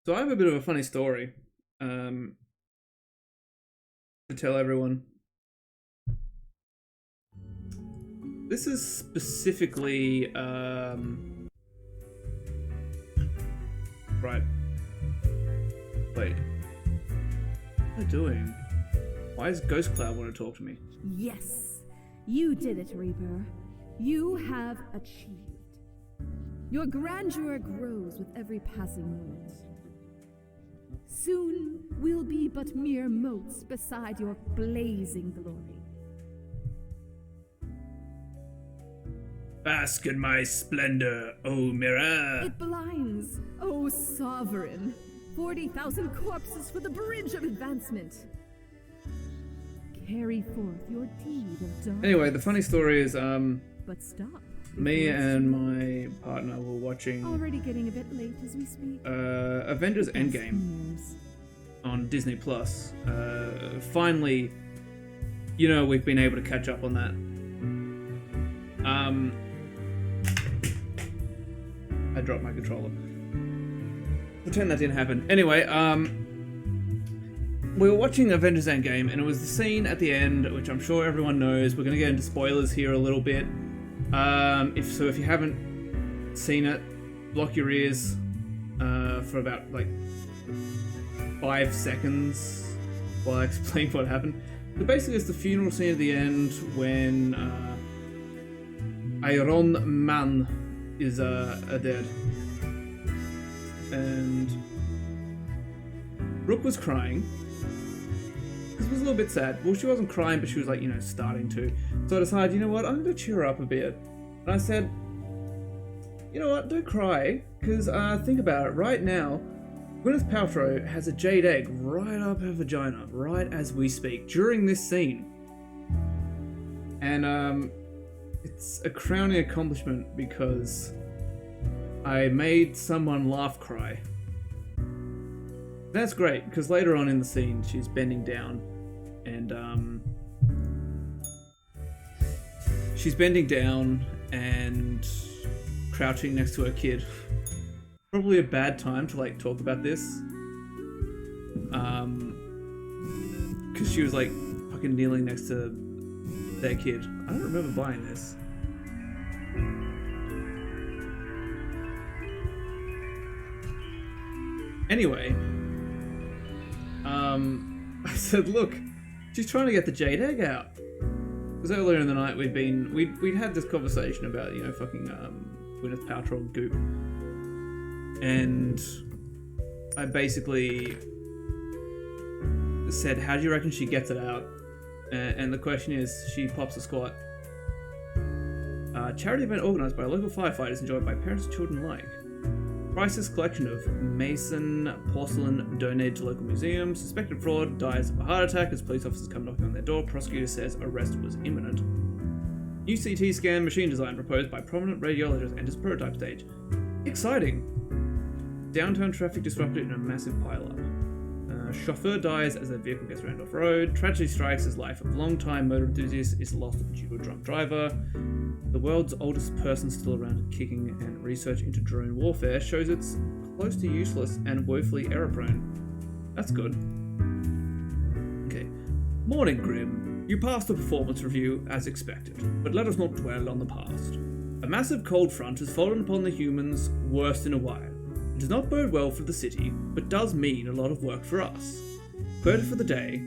So I have a bit of a funny story um, to tell everyone. This is specifically right. Wait, what am I doing? Why does Ghost Cloud want to talk to me? Yes, you did it, Reaper. You have achieved. Your grandeur grows with every passing moment. Soon we'll be but mere motes beside your blazing glory. Bask in my splendor, O mirror. It blinds, O sovereign. 40,000 corpses for the bridge of advancement. Carry forth your deed of darkness. Anyway, the funny story is But stop. me and my partner were watching Already getting a bit late as we speak. Avengers Endgame on Disney Plus. Finally, we've been able to catch up on that. I dropped my controller. Pretend that didn't happen. Anyway, we were watching Avengers Endgame, and it was the scene at the end, which I'm sure everyone knows. We're going to get into spoilers here a little bit. If you haven't seen it, block your ears for about 5 seconds while I explain what happened. But basically, it's the funeral scene at the end when Iron Man is dead, and Brooke was crying. This was a little bit sad. Well, she wasn't crying, but she was starting to. So I decided, you know what, I'm going to cheer her up a bit. And I said, you know what, don't cry, because think about it. Right now, Gwyneth Paltrow has a jade egg right up her vagina, right as we speak, during this scene. And it's a crowning accomplishment because I made someone laugh cry. That's great, because later on in the scene, she's bending down, and crouching next to her kid. Probably a bad time to talk about this, because she was fucking kneeling next to their kid. I don't remember buying this. Anyway, I said, look, she's trying to get the jade egg out. Because earlier in the night we'd had this conversation about, fucking Gwyneth Paltrow goop. And I basically said, how do you reckon she gets it out? And the question is, she pops a squat. Charity event organised by local firefighters, enjoyed by parents and children alike. Priceless collection of Mason porcelain donated to local museum. Suspected fraud dies of a heart attack as police officers come knocking on their door. Prosecutor says arrest was imminent. New CT scan machine design proposed by prominent radiologist enters prototype stage. Exciting! Downtown traffic disrupted in a massive pileup. Chauffeur dies as their vehicle gets rammed off road. Tragedy strikes as life of long-time motor enthusiast is lost due to a drunk driver. The world's oldest person still around and kicking, and research into drone warfare shows it's close to useless and woefully error-prone. That's good. Okay. Morning, Grim. You passed the performance review as expected, but let us not dwell on the past. A massive cold front has fallen upon the humans, worst in a while. It does not bode well for the city, but does mean a lot of work for us. Quoted for the day,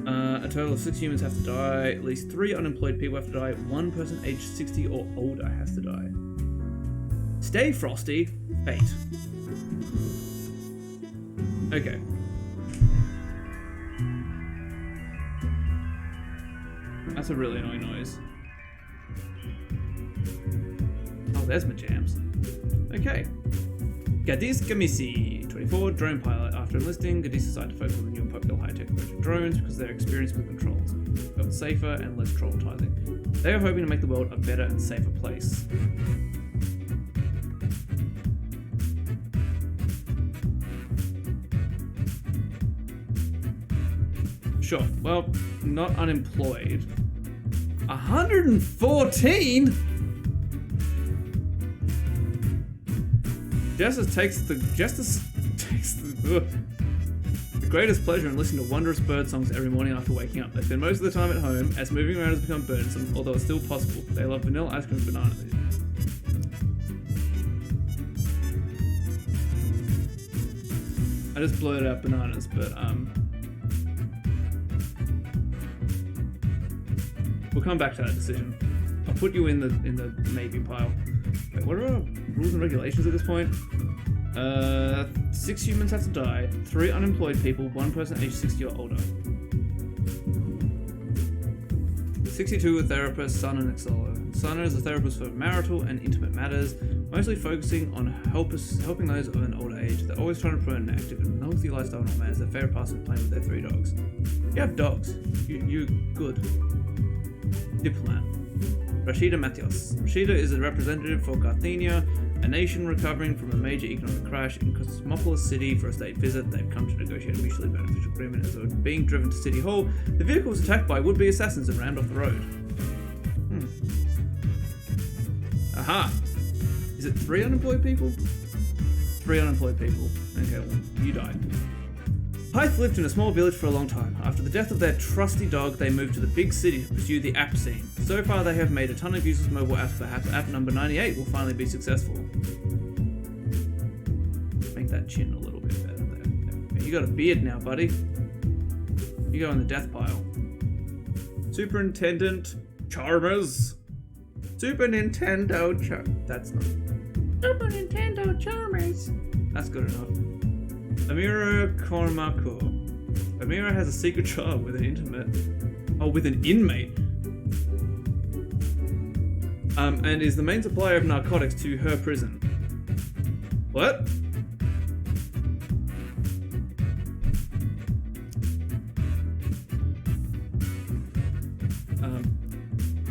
a total of 6 humans have to die, at least 3 unemployed people have to die, 1 person aged 60 or older has to die. Stay frosty, fate. Okay. That's a really annoying noise. Oh, there's my jams. Okay. Gadis Gamisi, 24, drone pilot. After enlisting, Gadis decided to focus on the new and popular high-tech approach of drones because they're experienced with controls, felt safer and less traumatizing. They are hoping to make the world a better and safer place. Sure, well, not unemployed. 114? Justice takes the greatest pleasure in listening to wondrous bird songs every morning after waking up. They spend most of the time at home, as moving around has become burdensome, although it's still possible. They love vanilla ice cream and banana. I just blurted out bananas, but we'll come back to that decision. I'll put you in the maybe pile. Wait, what are our rules and regulations at this point? 6 humans have to die, 3 unemployed people, 1 person aged 60 or older. 62 a therapist, Sana and Excella. Sana is a therapist for marital and intimate matters, mostly focusing on helping those of an older age. They're always trying to promote an active and healthy lifestyle in all manners. Their favorite pastime is playing with their 3 dogs. You have dogs. You're good. Diplomat. Rashida Matios. Rashida is a representative for Carthenia, a nation recovering from a major economic crash in Cosmopolis City for a state visit. They've come to negotiate a mutually beneficial agreement. As they were being driven to City Hall, the vehicle was attacked by would-be assassins and rammed off the road. Aha! Is it 3 unemployed people? 3 unemployed people. Okay, well, you died. Hythe lived in a small village for a long time. After the death of their trusty dog, they moved to the big city to pursue the app scene. So far, they have made a ton of useless mobile apps. Perhaps app number 98 will finally be successful. Make that chin a little bit better there. You got a beard now, buddy. You go in the death pile. Superintendent Chalmers. Super Nintendo That's not. Super Nintendo Chalmers. That's good enough. Amira Kormako. Amira has a secret job with an inmate. And is the main supplier of narcotics to her prison. What?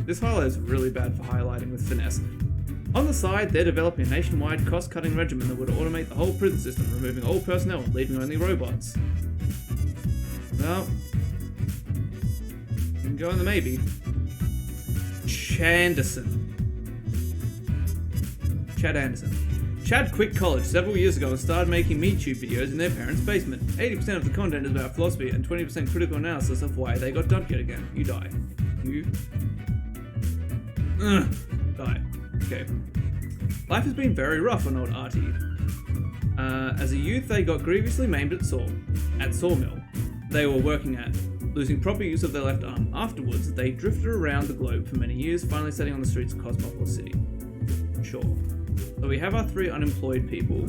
This highlight is really bad for highlighting with finesse. On the side, they're developing a nationwide cost-cutting regimen that would automate the whole prison system, removing all personnel and leaving only robots. Well, you can go in the maybe. Chad Anderson. Chad quit college several years ago and started making MeTube videos in their parents' basement. 80% of the content is about philosophy and 20% critical analysis of why they got dumped yet again. You die. You... die. Okay. Life has been very rough on old Artie. As a youth, they got grievously maimed at Sawmill they were working at, losing proper use of their left arm. Afterwards, they drifted around the globe for many years, finally settling on the streets of Cosmopolis City. Sure. So we have our 3 unemployed people.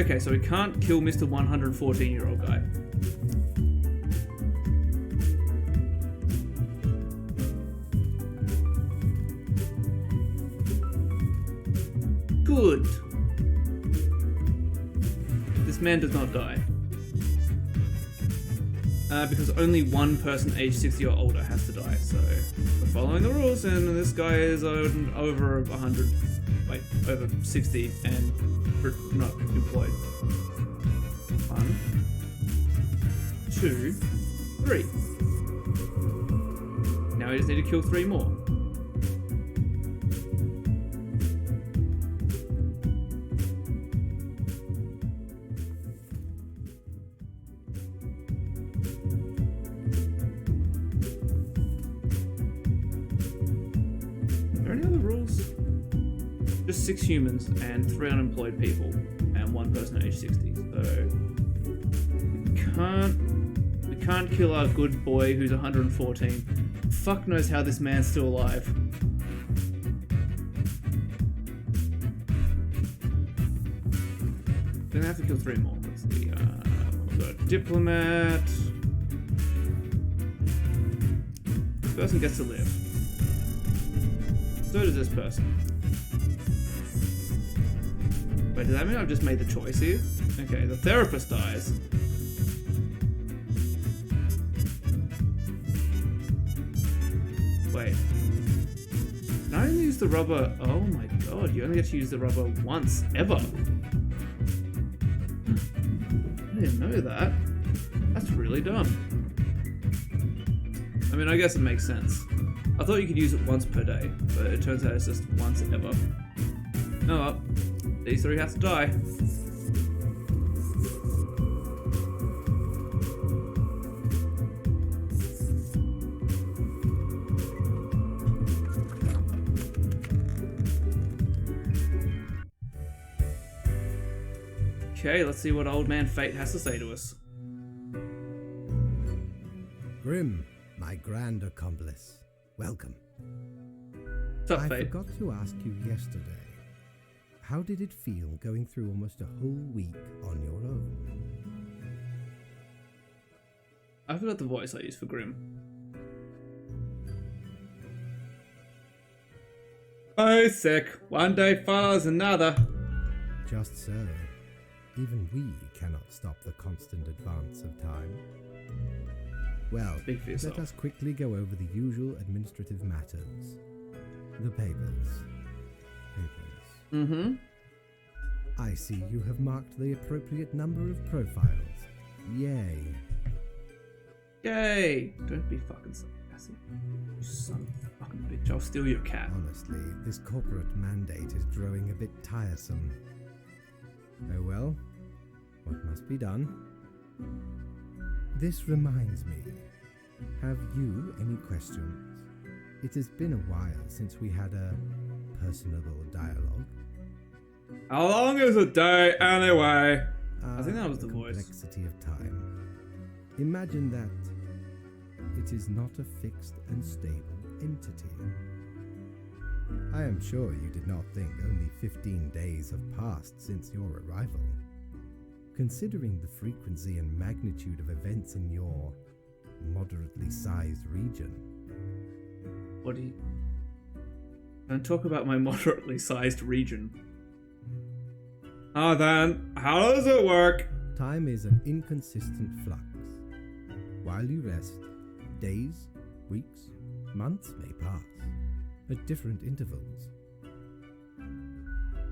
Okay, so we can't kill Mr. 114-year-old guy. Good. This man does not die. Because only 1 person aged 60 or older has to die, so we're following the rules, and this guy is over 100, wait, over 60 and not employed. 1, 2, 3. Now we just need to kill 3 more. Are there any other rules? Just 6 humans and 3 unemployed people and 1 person aged 60. So we can't kill our good boy who's 114. Fuck knows how this man's still alive. Gonna have to kill 3 more. Let's see. We've got a diplomat. This person gets to live. So does this person. Wait, does that mean I've just made the choice here? Okay, the therapist dies. Wait. Can I only use the rubber? Oh my god, you only get to use the rubber once, ever. I didn't know that. That's really dumb. I mean, I guess it makes sense. I thought you could use it once per day, but it turns out it's just once ever. Oh well, these three have to die. Okay, let's see what Old Man Fate has to say to us. Grim, my grand accomplice, welcome. What's up, I Fate? forgot to ask you yesterday. How did it feel going through almost a whole week on your own? I forgot the voice I used for Grim. Oh, sick. One day follows another. Just so. Even we cannot stop the constant advance of time. Well, Speak for let yourself. us quickly go over the usual administrative matters. The papers. Mm-hmm. I see you have marked the appropriate number of profiles. Yay. Yay! Don't be fucking sarcastic. You son of a fucking bitch. I'll steal your cat. Honestly, this corporate mandate is growing a bit tiresome. Oh well, what must be done? This reminds me, have you any questions? It has been a while since we had a personable dialogue. How long is a day anyway? I think that was the voice. Complexity of time. Imagine that it is not a fixed and stable entity. I am sure you did not think only 15 days have passed since your arrival. Considering the frequency and magnitude of events in your moderately sized region. What do you... Don't talk about my moderately sized region. Ah then, how does it work? Time is an inconsistent flux. While you rest, days, weeks, months may pass at different intervals.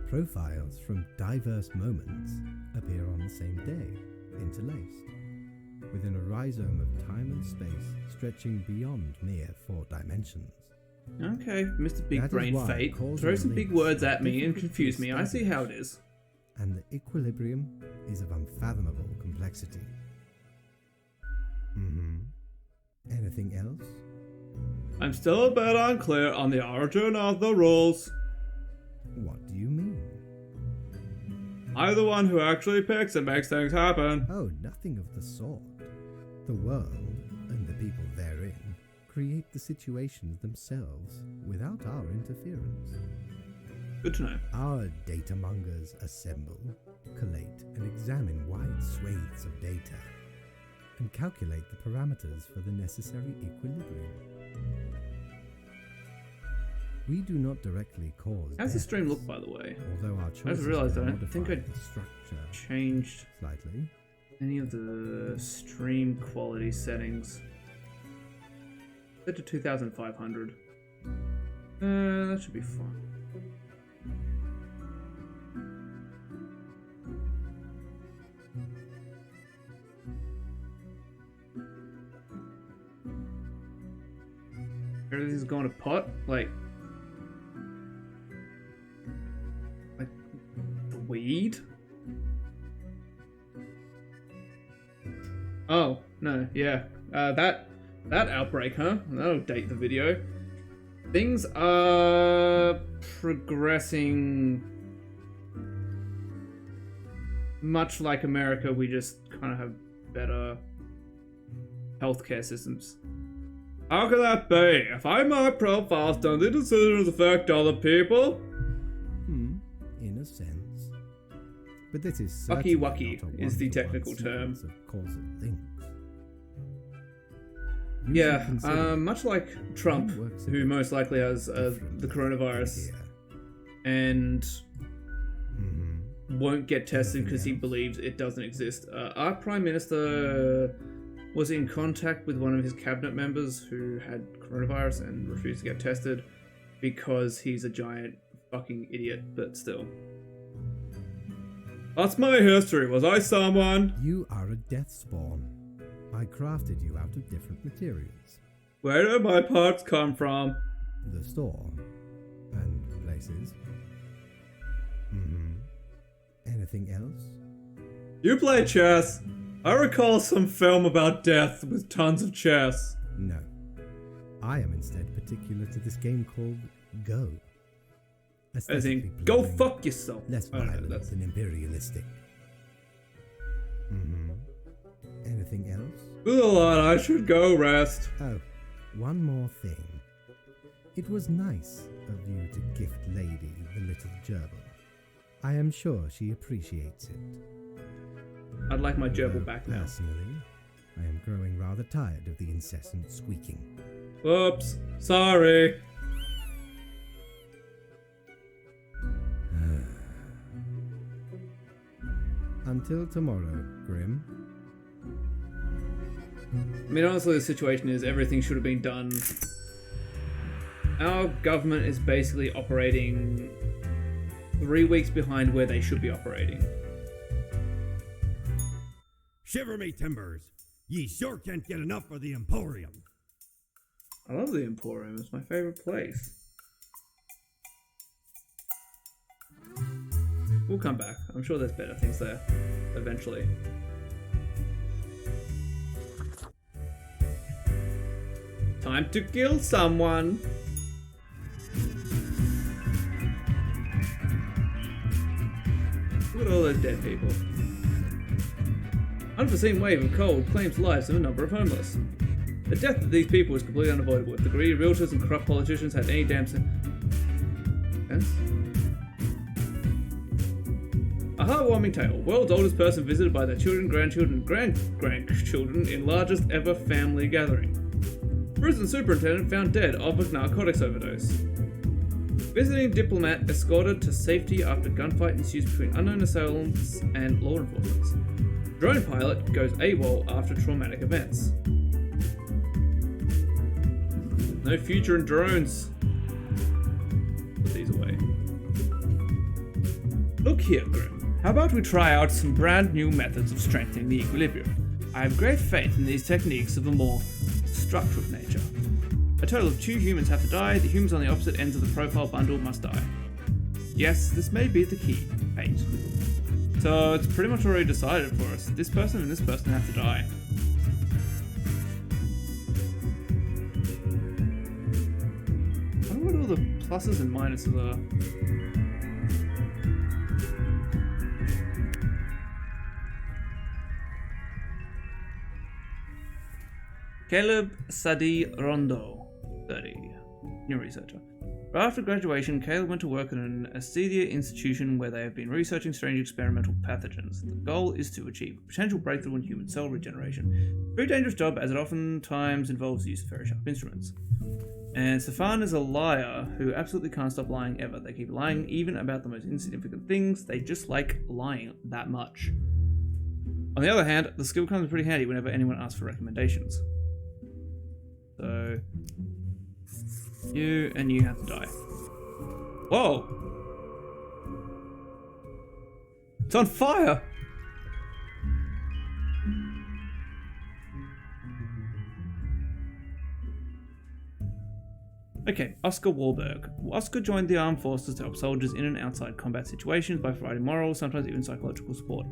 Profiles from diverse moments appear on the same day, interlaced, within a rhizome of time and space stretching beyond mere 4 dimensions. Okay, Mr. Big That is Brain why Fate. causal Throw some big links words at are me and difficult to confuse me. I see how it establish. is. And the equilibrium is of unfathomable complexity. Anything else? I'm still a bit unclear on the origin of the rules. What do you mean? I'm the one who actually picks and makes things happen. Oh, nothing of the sort. The world, and the people therein, create the situations themselves without our interference. Good to know. Our data mongers assemble, collate, and examine wide swathes of data, and calculate the parameters for the necessary equilibrium. We do not directly cause How's the deaths, stream look, by the way? although our I just choices realised can I don't think modify I the structure changed slightly. any of the stream quality settings. Set to 2500. That should be fine. Everything's going to pot, like the weed. Oh no, yeah, that outbreak, huh? That'll date the video. Things are progressing much like America. We just kind of have better healthcare systems. How can that be? If I mark profiles, don't the decisions affect other people? In a sense. But this is Wucky certainly wucky not a is the one-to-one technical term. sequence of causal links. You Yeah, should consider much like Trump, It works a who bit most likely has differently the coronavirus here. and won't get tested Anything because he else? believes it doesn't exist. Our Prime Minister was in contact with one of his cabinet members who had coronavirus and refused to get tested because he's a giant fucking idiot, but still. That's my history. Was I someone? You are a death spawn. I crafted you out of different materials. Where do my parts come from? The store. And places. Anything else? You play chess. I recall some film about death with tons of chess. No. I am instead particular to this game called Go. As Aesthetically in, go pleasing, fuck yourself. less I don't know, violent that's- than imperialistic. Anything else? Hold on, I should go rest. Oh, one more thing. It was nice of you to gift Lady the little gerbil. I am sure she appreciates it. I'd like my gerbil Though back now. Personally, I am growing rather tired of the incessant squeaking. Whoops. Sorry. Until tomorrow, Grim. I mean, honestly, the situation is everything should have been done. Our government is basically operating 3 weeks behind where they should be operating. Shiver me timbers. Ye sure can't get enough of the Emporium. I love the Emporium. It's my favorite place. We'll come back. I'm sure there's better things there eventually. Time to kill someone. Look at all those dead people. Unforeseen wave of cold claims the lives of a number of homeless. The death of these people is completely unavoidable. If the greedy realtors and corrupt politicians had any damn sense. A heartwarming tale. World's oldest person visited by their children, grandchildren, and grand-grandchildren in largest ever family gathering. Prison superintendent found dead of a narcotics overdose. Visiting diplomat escorted to safety after gunfight ensues between unknown assailants and law enforcement. Drone pilot goes AWOL after traumatic events. No future in drones. Put these away. Look here, Grim. How about we try out some brand new methods of strengthening the equilibrium? I have great faith in these techniques of a more structural nature. A total of 2 humans have to die. The humans on the opposite ends of the profile bundle must die. Yes, this may be the key. Fate. So it's pretty much already decided for us. This person and this person have to die. I wonder what all the pluses and minuses are. Caleb Sadi Rondo, 30, new researcher. After graduation, Caleb went to work at an aesthesia institution where they have been researching strange experimental pathogens. The goal is to achieve a potential breakthrough in human cell regeneration. A very dangerous job as it oftentimes involves the use of very sharp instruments. And Stefan is a liar who absolutely can't stop lying ever. They keep lying even about the most insignificant things. They just like lying that much. On the other hand, the skill comes pretty handy whenever anyone asks for recommendations. So, you and you have to die. Whoa! It's on fire! Okay, Oscar Wahlberg. Oscar joined the armed forces to help soldiers in and outside combat situations by providing moral, sometimes even psychological support.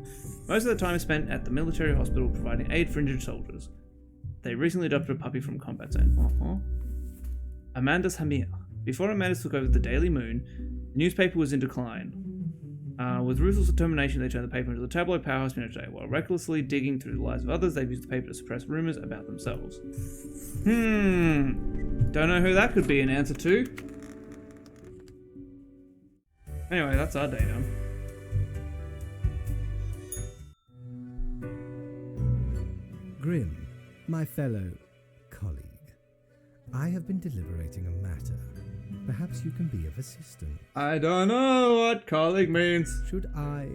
Most of the time is spent at the military hospital providing aid for injured soldiers. They recently adopted a puppy from a combat zone. Amanda's Hamir. Before Amanda took over the Daily Moon, the newspaper was in decline. With ruthless determination, they turned the paper into the tabloid powerhouse we know today. While recklessly digging through the lives of others, they've used the paper to suppress rumors about themselves. Don't know who that could be an answer to. Anyway, that's our day done. Grim, my fellow colleague, I have been deliberating a matter. Perhaps you can be of assistance. I don't know what colleague means. Should I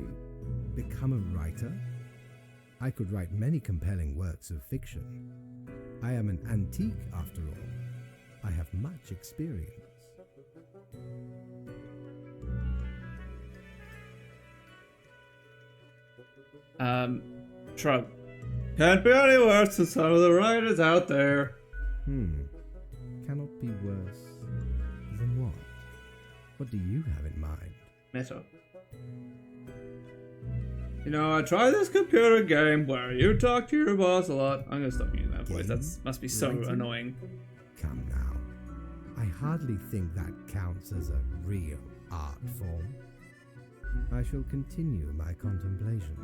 become a writer? I could write many compelling works of fiction. I am an antique, after all. I have much experience. Shrug. Can't be any worse than some of the writers out there. What do you have in mind? Meta. You know, I try this computer game where you talk to your boss a lot. I'm gonna stop using that voice. That must be so annoying. Come now. I hardly think that counts as a real art form. I shall continue my contemplation.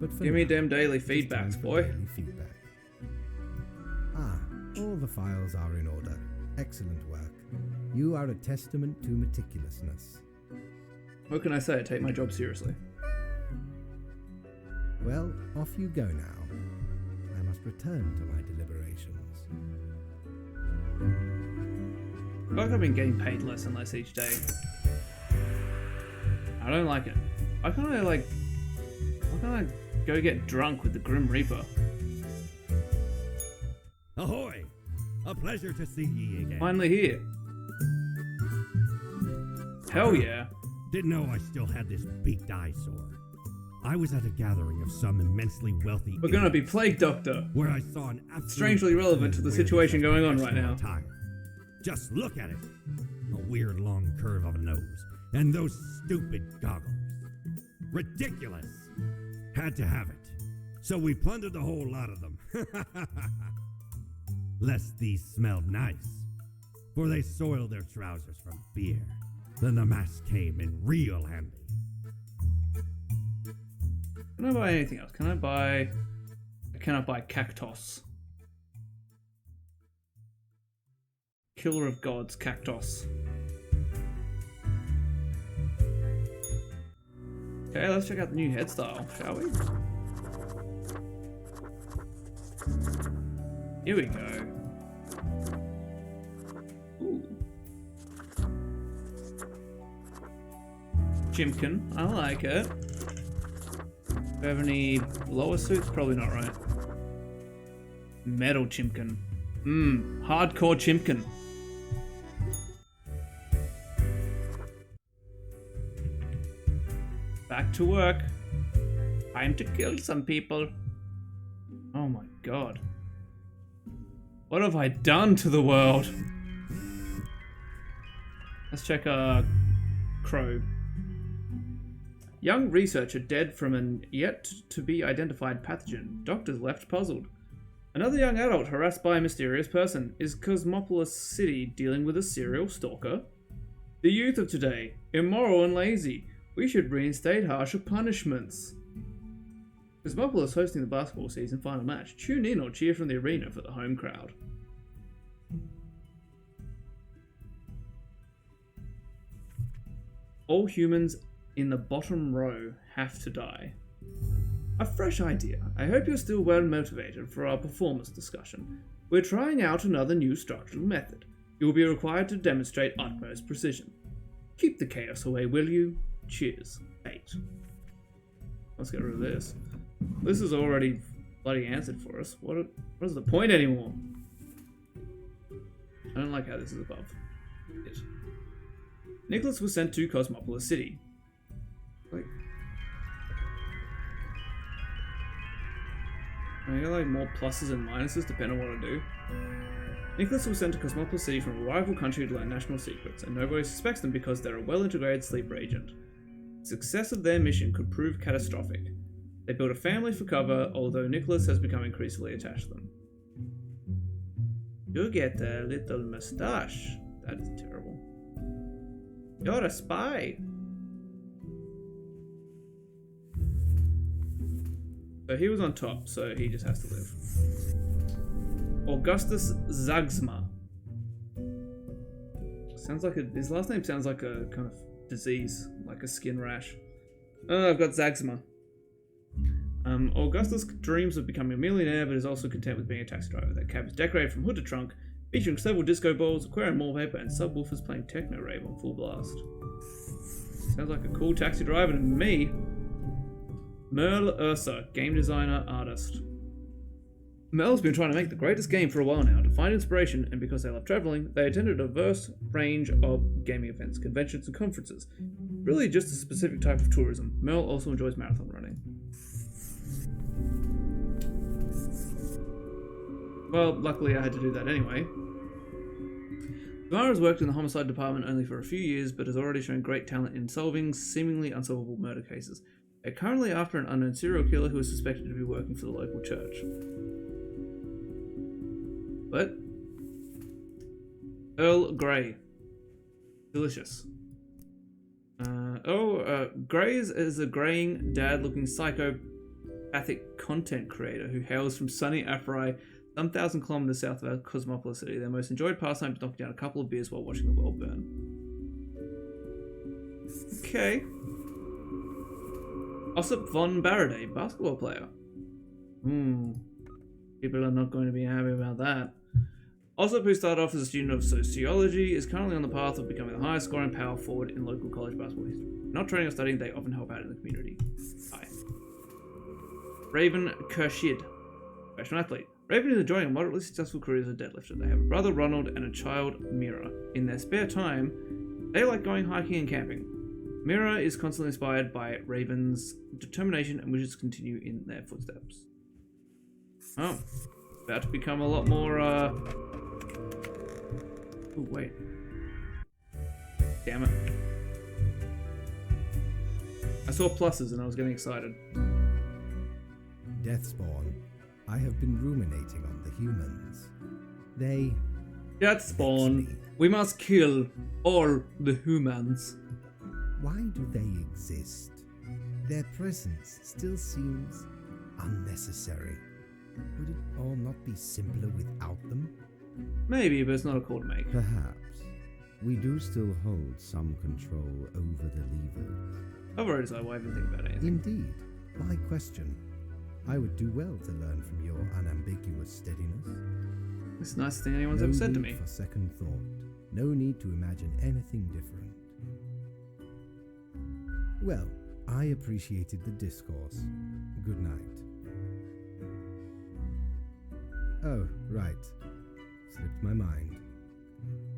But for Give me now, them daily it is time feedbacks, for boy. daily feedback. Ah, all the files are in order. Excellent work. You are a testament to meticulousness. What can I say? I take my job seriously. Well, off you go now. I must return to my deliberations. I feel like I've been getting paid less and less each day. I don't like it. Why can't I go get drunk with the Grim Reaper? Ahoy! A pleasure to see ye again. Finally here. Hell yeah. Didn't know I still had this beaked eyesore. I was at a gathering of some immensely wealthy We're gonna be Plague Doctor. where I saw an absolute Strangely relevant to the situation going on right now. attire. Just look at it. A weird long curve of a nose. And those stupid goggles. Ridiculous. Had to have it. So we plundered the whole lot of them. Lest these smelled nice. For they soiled their trousers from beer. Then the mask came in real handy. Can I buy anything else? Can I buy... I cannot buy Cactos. Killer of Gods, Cactos. Okay, let's check out the new hairstyle, shall we? Here we go. Ooh. Chimkin, I like it. Do we have any lower suits? Probably not, right? Metal Chimkin. Hardcore Chimkin. Back to work. Time to kill some people. Oh my god. What have I done to the world? Let's check Crow. Young researcher dead from an yet-to-be-identified pathogen. Doctors left puzzled. Another young adult harassed by a mysterious person. Is Cosmopolis City dealing with a serial stalker? The youth of today, immoral and lazy. We should reinstate harsher punishments. Cosmopolis hosting the basketball season final match. Tune in or cheer from the arena for the home crowd. All humans in the bottom row have to die. A fresh idea. I hope you're still well motivated for our performance discussion. We're trying out another new structural method. You will be required to demonstrate utmost precision. Keep the chaos away, will you? Cheers. 8. Let's get rid of this. This is already bloody answered for us. What is the point anymore? I don't like how this is above it. Nicholas was sent to Cosmopolis City. Like, I get like more pluses and minuses depending on what I do. Nicholas was sent to Cosmopolis City from a rival country to learn national secrets, and nobody suspects them because they're a well-integrated sleeper agent. The success of their mission could prove catastrophic. They built a family for cover, although Nicholas has become increasingly attached to them. You get a little mustache. That is terrible. You're a spy. So he was on top, so he just has to live. Augustus Zagsma. Sounds like his last name sounds like a kind of disease, like a skin rash. Oh, I've got Zagsma. Augustus dreams of becoming a millionaire, but is also content with being a taxi driver. Their cab is decorated from hood to trunk, featuring several disco balls, aquarium wallpaper, and subwoofers playing techno rave on full blast. Sounds like a cool taxi driver to me. Merle Ursa, game designer, artist. Merle's been trying to make the greatest game for a while now. To find inspiration, and because they love traveling, they attend a diverse range of gaming events, conventions, and conferences. Really just a specific type of tourism. Merle also enjoys marathon running. Well, luckily I had to do that anyway. Gamara has worked in the homicide department only for a few years, but has already shown great talent in solving seemingly unsolvable murder cases. They're currently after an unknown serial killer who is suspected to be working for the local church. What? Earl Grey. Delicious. Grey is a graying, dad-looking psychopathic content creator who hails from sunny Aphrai, some 1,000 kilometers south of our Cosmopolis city. Their most enjoyed pastime is knocking down a couple of beers while watching the world burn. Okay. Ossip von Baraday, basketball player. People are not going to be happy about that. Ossip, who started off as a student of sociology, is currently on the path of becoming the highest scoring power forward in local college basketball history. Not training or studying, they often help out in the community. Hi. Raven Kershid, professional athlete. Raven is enjoying a moderately successful career as a deadlifter. They have a brother, Ronald, and a child, Mira. In their spare time, they like going hiking and camping. Mira is constantly inspired by Raven's determination and wishes to continue in their footsteps. Oh, about to become a lot more, Ooh, wait. Damn it. I saw pluses and I was getting excited. Deathspawn. I have been ruminating on the humans. They... Deathspawn. We must kill all the humans. Why do they exist? Their presence still seems unnecessary. Would it all not be simpler without them? Maybe, but it's not a call to make. Perhaps. We do still hold some control over the levers. I've already decided why I even think about anything. Indeed. Why question? I would do well to learn from your unambiguous steadiness. It's the nicest thing anyone's No ever said to need me. for second thought. No need to imagine anything different. Well, I appreciated the discourse. Good night. Oh, right. Slipped my mind.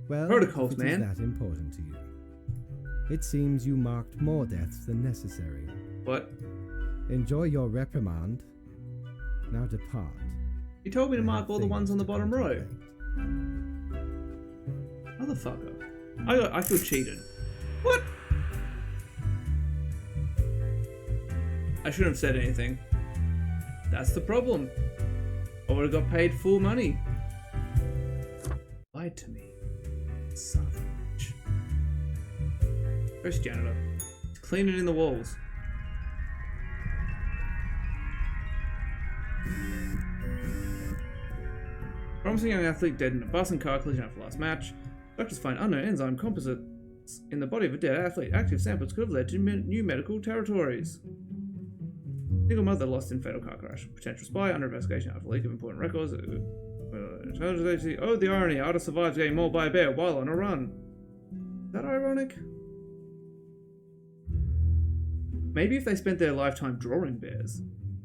Well, Protocols, if it man. is that important to you. It seems you marked more deaths than necessary. What? Enjoy your reprimand. Now depart. You told me to I mark have all the ones on things the to bottom row. contemplate. Motherfucker. I feel cheated. What? I shouldn't have said anything. That's the problem. I would have got paid full money. Lied to me. Son of a bitch. Where's janitor? He's cleaning in the walls. Promising young athlete dead in a bus and car collision after last match. Doctors find unknown enzyme composites in the body of a dead athlete. Active samples could have led to new medical territories. Single mother lost in fatal car crash. Potential spy under investigation after leak of important records. Intelligence agency. Oh, the irony. Artist survives getting mauled by a bear while on a run. Is that ironic? Maybe if they spent their lifetime drawing bears.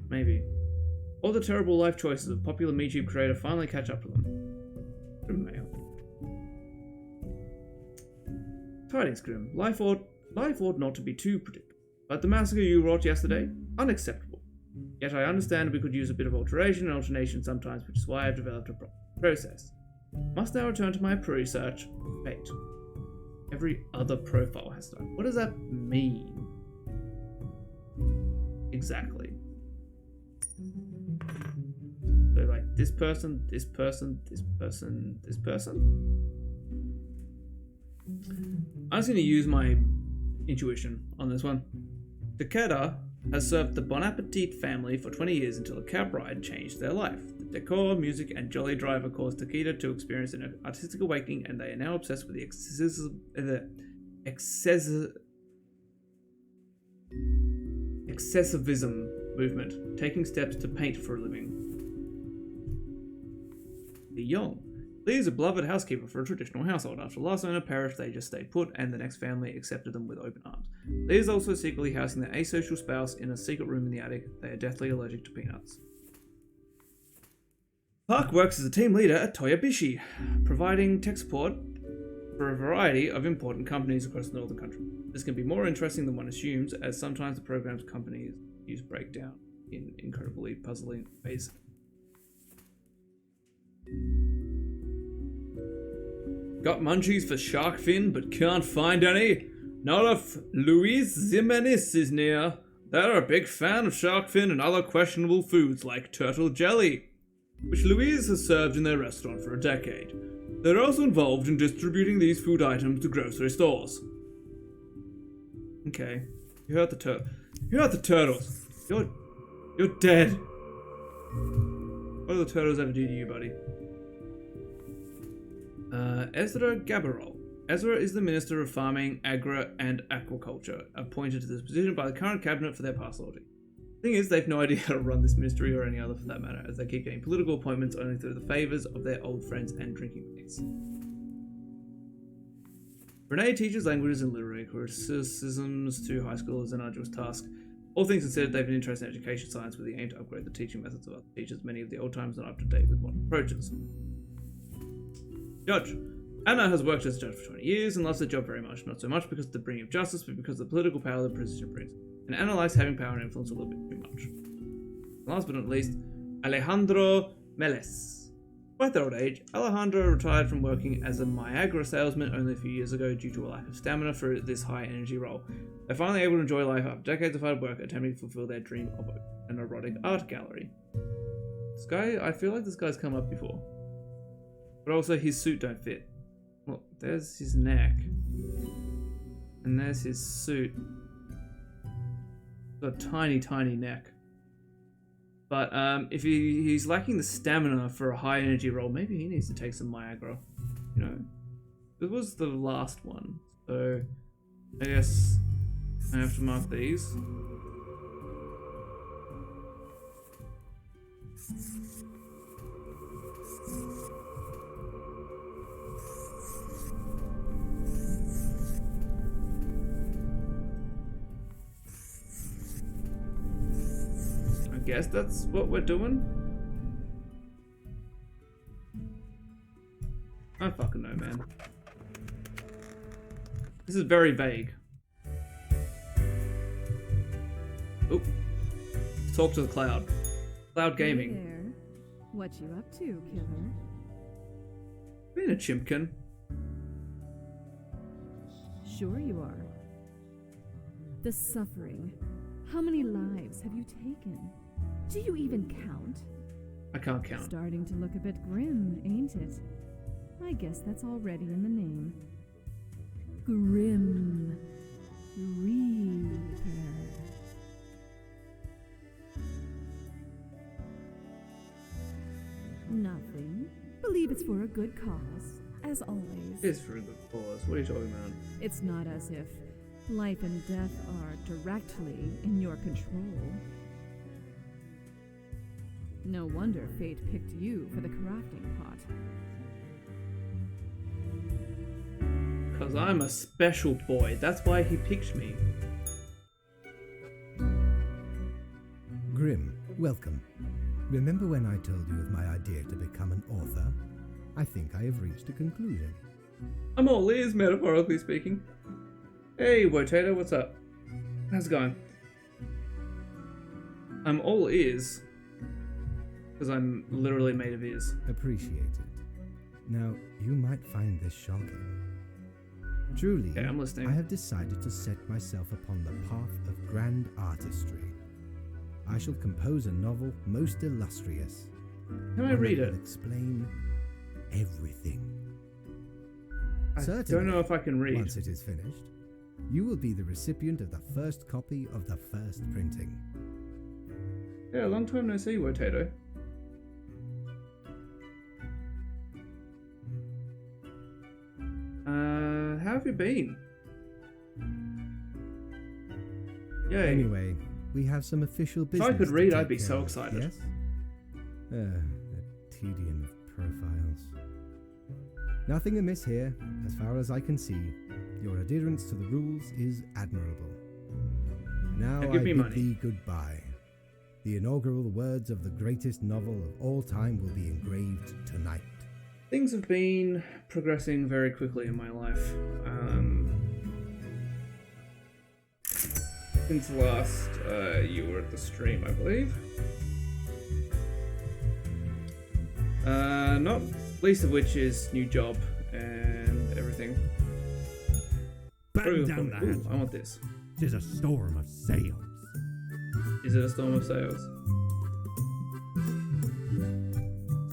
Maybe. All the terrible life choices of popular MeTube creator finally catch up to them. Mail. Tidings, Grim. Life ought not to be too predictable. But the massacre you wrought yesterday, unacceptable. Yet I understand we could use a bit of alteration and alternation sometimes, which is why I've developed a process. Must now return to my research of fate. Every other profile has done. What does that mean? Exactly. So like this person, this person, this person, this person. I'm just going to use my intuition on this one. Takeda has served the Bon Appetit family for 20 years until a cab ride changed their life. The decor, music, and jolly driver caused Takeda to experience an artistic awakening, and they are now obsessed with the excessivism movement, taking steps to paint for a living. Lee Yong. Lee is a beloved housekeeper for a traditional household. After the last owner perished, they just stayed put, and the next family accepted them with open arms. Lee is also secretly housing their asocial spouse in a secret room in the attic. They are deathly allergic to peanuts. Park works as a team leader at Toyabishi, providing tech support for a variety of important companies across the northern country. This can be more interesting than one assumes, as sometimes the program's companies use breakdown in incredibly puzzling ways. Got munchies for shark fin, but can't find any? Not if Luis Jimenez is near. They're a big fan of shark fin and other questionable foods like turtle jelly, which Luis has served in their restaurant for a decade. They're also involved in distributing these food items to grocery stores. Okay, you heard the turtles. You're dead. What do the turtles ever do to you, buddy? Ezra Gabarol. Ezra is the Minister of Farming, Agri and Aquaculture, appointed to this position by the current cabinet for their past loyalty. The thing is, they've no idea how to run this ministry or any other for that matter, as they keep getting political appointments only through the favours of their old friends and drinking mates. Renee teaches languages and literary criticisms to high schoolers, an arduous task. All things considered, they've an interest in education science with the aim to upgrade the teaching methods of other teachers. Many of the old times not up to date with modern approaches. Judge. Anna has worked as a judge for 20 years and loves her job very much, not so much because of the bringing of justice, but because of the political power the position brings. And Anna likes having power and influence a little bit too much. Last but not least, Alejandro Meles. By their old age, Alejandro retired from working as a Niagara salesman only a few years ago due to a lack of stamina for this high energy role. They're finally able to enjoy life after decades of hard work, attempting to fulfill their dream of an erotic art gallery. This guy, I feel like this guy's come up before. But also his suit don't fit. Well, there's his neck. And there's his suit. Got a tiny, tiny neck. But if he's lacking the stamina for a high energy role, maybe he needs to take some Niagara. You know, it was the last one, so I guess I have to mark these. I guess that's what we're doing. I don't fucking know, man. This is very vague. Oop. Talk to the cloud. Cloud gaming. Hey there. What you up to, killer? Being a chimpkin. Sure you are. The suffering. How many lives have you taken? Do you even count? I can't count. Starting to look a bit grim, ain't it? I guess that's already in the name. Grim Reaper. Nothing. Believe it's for a good cause, as always. It is for a good cause. What are you talking about? It's not as if life and death are directly in your control. No wonder fate picked you for the crafting pot. Because I'm a special boy. That's why he picked me. Grim, welcome. Remember when I told you of my idea to become an author? I think I have reached a conclusion. I'm all ears, metaphorically speaking. Hey, Wotato, what's up? How's it going? I'm all ears. Because I'm literally made of ears. Appreciated. Now, you might find this shocking. Truly, Okay, I'm listening. I have decided to set myself upon the path of grand artistry. I shall compose a novel most illustrious. Can I one read that it? will explain everything. I Certainly, don't know if I can read. Once it is finished, you will be the recipient of the first copy of the first printing. Yeah, long time no see, Wotato. How have you been? Yay. Anyway, we have some official business. If I could to read, take I'd be care so of, excited. Yes? A tedium of profiles. Nothing amiss here, as far as I can see. Your adherence to the rules is admirable. Now Give I me bid money. thee goodbye. The inaugural words of the greatest novel of all time will be engraved tonight. Things have been progressing very quickly in my life. Since last you were at the stream, I believe. Not least of which is new job and anything. Batten down the Ooh, hatches. I want this. 'Tis a storm of sails. Is it a storm of sails?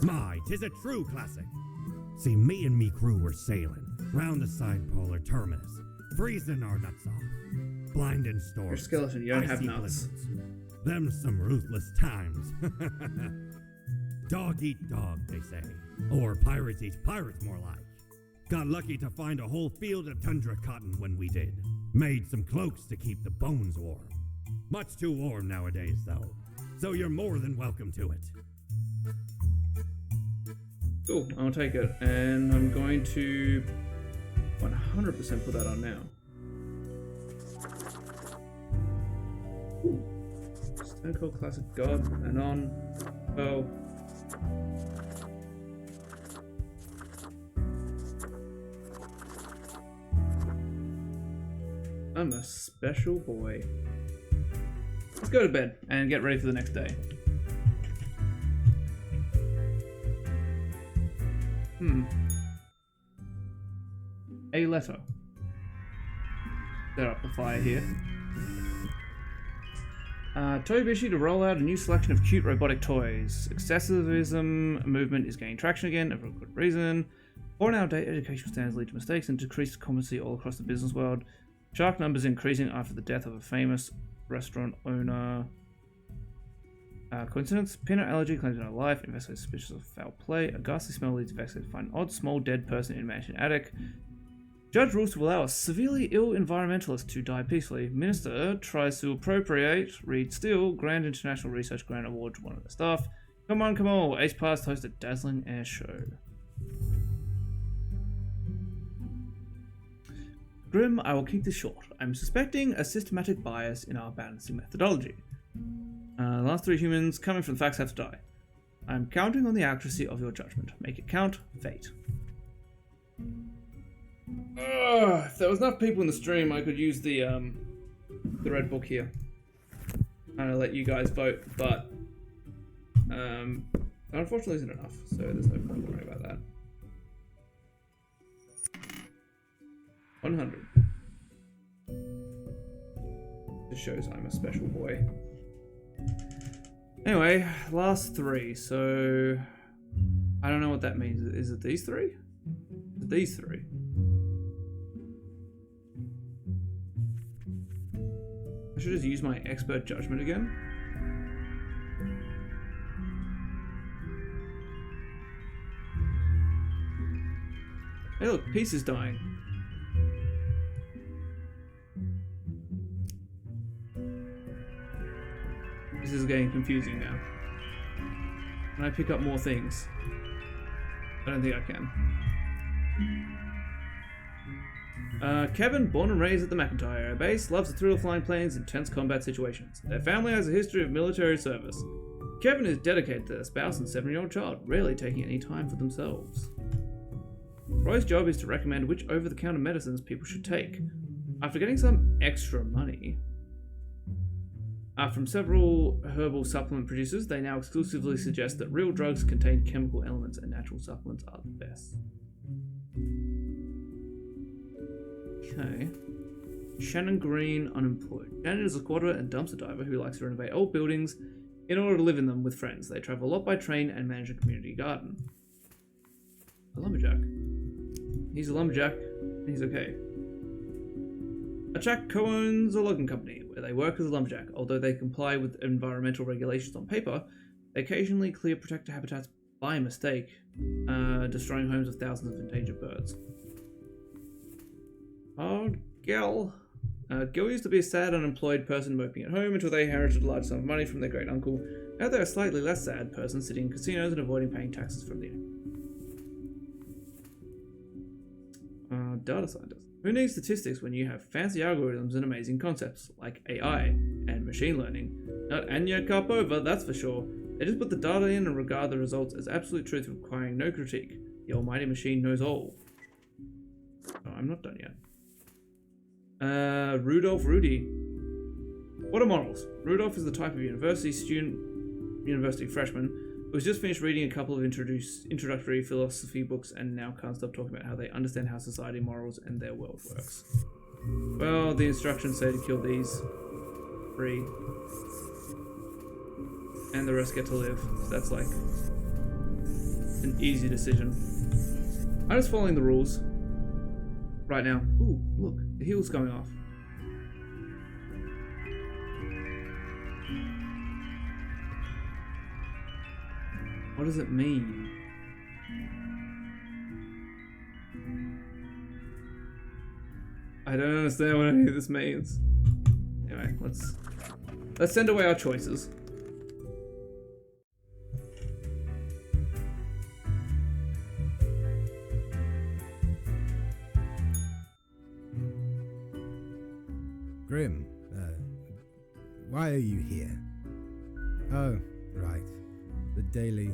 My, 'tis a true classic. See, me and me crew were sailing round the side polar terminus, freezing our nuts off. Blinding storms. Your skeleton, you don't have icy nuts. blizzards. Them some ruthless times. Dog eat dog, they say. Or pirates eat pirates, more like. Got lucky to find a whole field of tundra cotton when we did. Made some cloaks to keep the bones warm. Much too warm nowadays, though. So you're more than welcome to it. Cool, I'll take it. And I'm going to 100% put that on now. Ooh. Stone Cold Classic God and on. Oh. I'm a special boy. Let's go to bed and get ready for the next day. A letter. Set up the fire here. Tobishi to roll out a new selection of cute robotic toys. Excessivism movement is gaining traction again, and for a good reason. 4 nowadays educational standards lead to mistakes and decreased competency all across the business world. Shark numbers increasing after the death of a famous restaurant owner. Coincidence? Peanut allergy claims no life. Investigators suspicious of foul play. A ghastly smell leads investigators to find an odd, small, dead person in mansion attic. Judge rules to allow a severely ill environmentalist to die peacefully. Minister tries to appropriate Reed Steele Grand International Research Grant Award to one of the staff. Come on, come on. Ace Pass hosts a dazzling air show. Grim, I will keep this short. I'm suspecting a systematic bias in our balancing methodology. The last 3 humans coming from the facts have to die. I'm counting on the accuracy of your judgment. Make it count. Fate. If there was enough people in the stream, I could use the red book here. Kind of let you guys vote, but unfortunately isn't enough, so there's no point worrying about that. 100. This shows I'm a special boy. Anyway, last 3, so I don't know what that means. Is it these 3? Is it these 3? I should just use my expert judgment again. Hey look, Peace is dying. This is getting confusing now. Can I pick up more things? I don't think I can. Kevin, born and raised at the McIntyre Air Base, loves the thrill of flying planes in tense combat situations. Their family has a history of military service. Kevin is dedicated to their spouse and 7-year-old child, rarely taking any time for themselves. Roy's job is to recommend which over-the-counter medicines people should take. After getting some extra money from several herbal supplement producers, they now exclusively suggest that real drugs contain chemical elements and natural supplements are the best. Okay. Shannon Green, unemployed. Shannon is a squatter and dumpster diver who likes to renovate old buildings in order to live in them with friends. They travel a lot by train and manage a community garden. A lumberjack. He's a lumberjack, and he's okay. A Jack co-owns a logging company where they work as a lumberjack. Although they comply with environmental regulations on paper, they occasionally clear protected habitats by mistake, destroying homes of thousands of endangered birds. Oh, Gil. Gil used to be a sad, unemployed person moping at home until they inherited a large sum of money from their great uncle. Now they're a slightly less sad person sitting in casinos and avoiding paying taxes from the data scientist. Who needs statistics when you have fancy algorithms and amazing concepts like AI and machine learning? Not Anya Karpova, that's for sure. They just put the data in and regard the results as absolute truth, requiring no critique. The almighty machine knows all. Oh, I'm not done yet. Rudolph Rudy. What are morals? Rudolph is the type of university freshman I was just finished reading a couple of introductory philosophy books and now can't stop talking about how they understand how society, morals, and their world works. Well, the instructions say to kill these 3. And the rest get to live. So that's like an easy decision. I'm just following the rules right now. Ooh, look, the heel's going off. What does it mean? I don't understand what any of this means. Anyway, let's send away our choices. Grim, why are you here? Oh, right. The daily...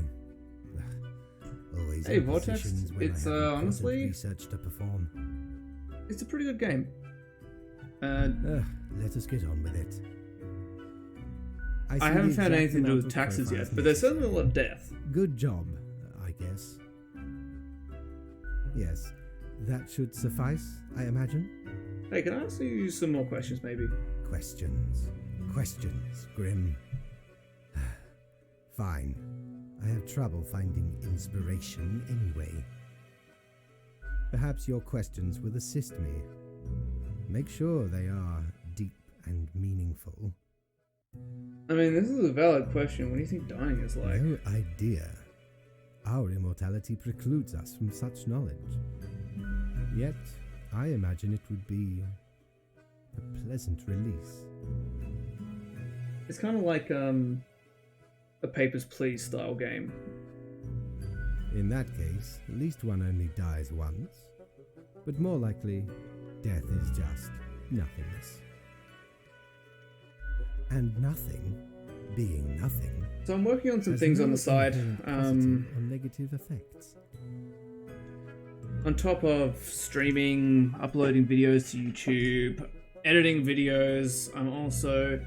always Hey, in Vortex, positions when it's, I have important honestly- research to perform. It's a pretty good game. Let us get on with it. I see haven't the found exact anything to do amount with of taxes yet, profiles but there's certainly a lot necessary. of death. Good job, I guess. Yes, that should suffice, I imagine. Hey, can I ask you some more questions, maybe? Questions. Questions, Grim. Fine. I have trouble finding inspiration anyway. Perhaps your questions will assist me. Make sure they are deep and meaningful. I mean, this is a valid question. What do you think dying is like? No idea. Our immortality precludes us from such knowledge. Yet, I imagine it would be a pleasant release. It's kind of like a Papers, Please style game. In that case, at least one only dies once. But more likely, death is just nothingness. And nothing, being nothing, So I'm working on some has things on no the side. inherent positive or negative effects. On top of streaming, uploading videos to YouTube, editing videos, I'm also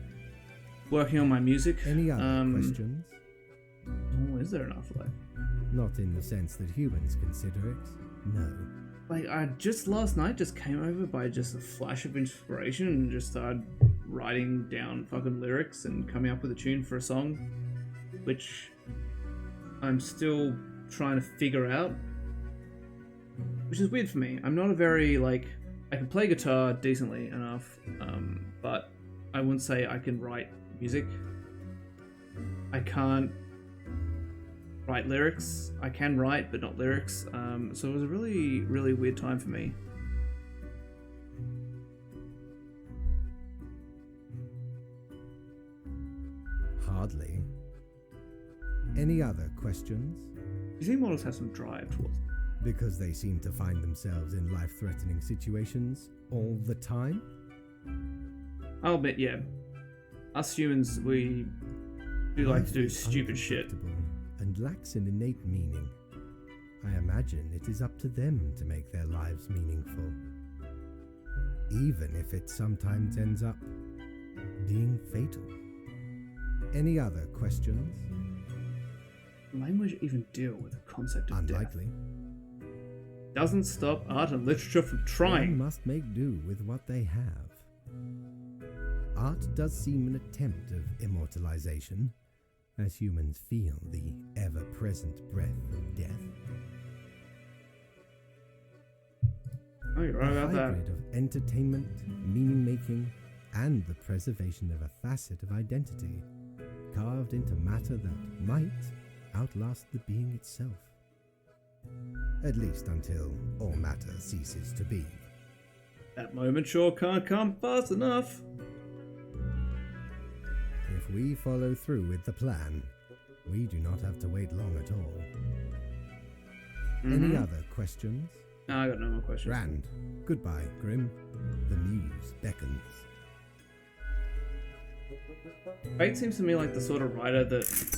working on my music. Any other questions? Oh, is there enough left? Not in the sense that humans consider it, no. Like, I just last night just came over by just a flash of inspiration and just started writing down fucking lyrics and coming up with a tune for a song, which I'm still trying to figure out, which is weird for me. I'm not a very, like, I can play guitar decently enough, but I wouldn't say I can write music. I can't write lyrics. I can write, but not lyrics. So it was a really, really weird time for me. Hardly. Any other questions? You think models have some drive towards it? Because they seem to find themselves in life-threatening situations all the time? I'll admit, yeah. Us humans, we do like to do Life is stupid shit. unpredictable and lacks an innate meaning. I imagine it is up to them to make their lives meaningful. Even if it sometimes ends up being fatal. Any other questions? Language even deal with the concept of Unlikely. death? Doesn't stop art and literature from One trying. must make do with what they have. Art does seem an attempt of immortalization, as humans feel the ever-present breath of death. Oh, you're right A about that. hybrid of entertainment, meaning-making, and the preservation of a facet of identity, carved into matter that might outlast the being itself. At least until all matter ceases to be. That moment sure can't come fast enough. If we follow through with the plan, we do not have to wait long at all. Any other questions? No, I got no more questions. Grand. Goodbye, Grim. The muse beckons. Fate seems to me like the sort of writer that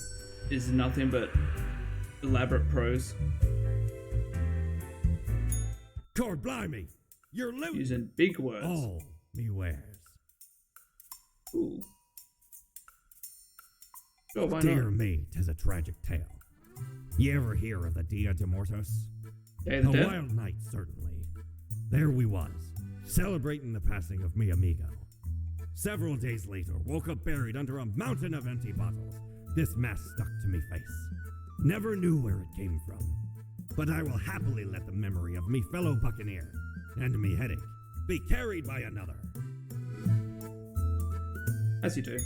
is nothing but elaborate prose, Cord blimey! You're loot! using big words. All me wares. Ooh. Sure, why Dear not? me, 'tis a tragic tale. You ever hear of the Dia de Muertos? Day of the A Dead? wild night, certainly. There we was, celebrating the passing of mi amigo. Several days later, woke up buried under a mountain of empty bottles. This mass stuck to me face. Never knew where it came from. But I will happily let the memory of me fellow buccaneer and me headache be carried by another. As you do.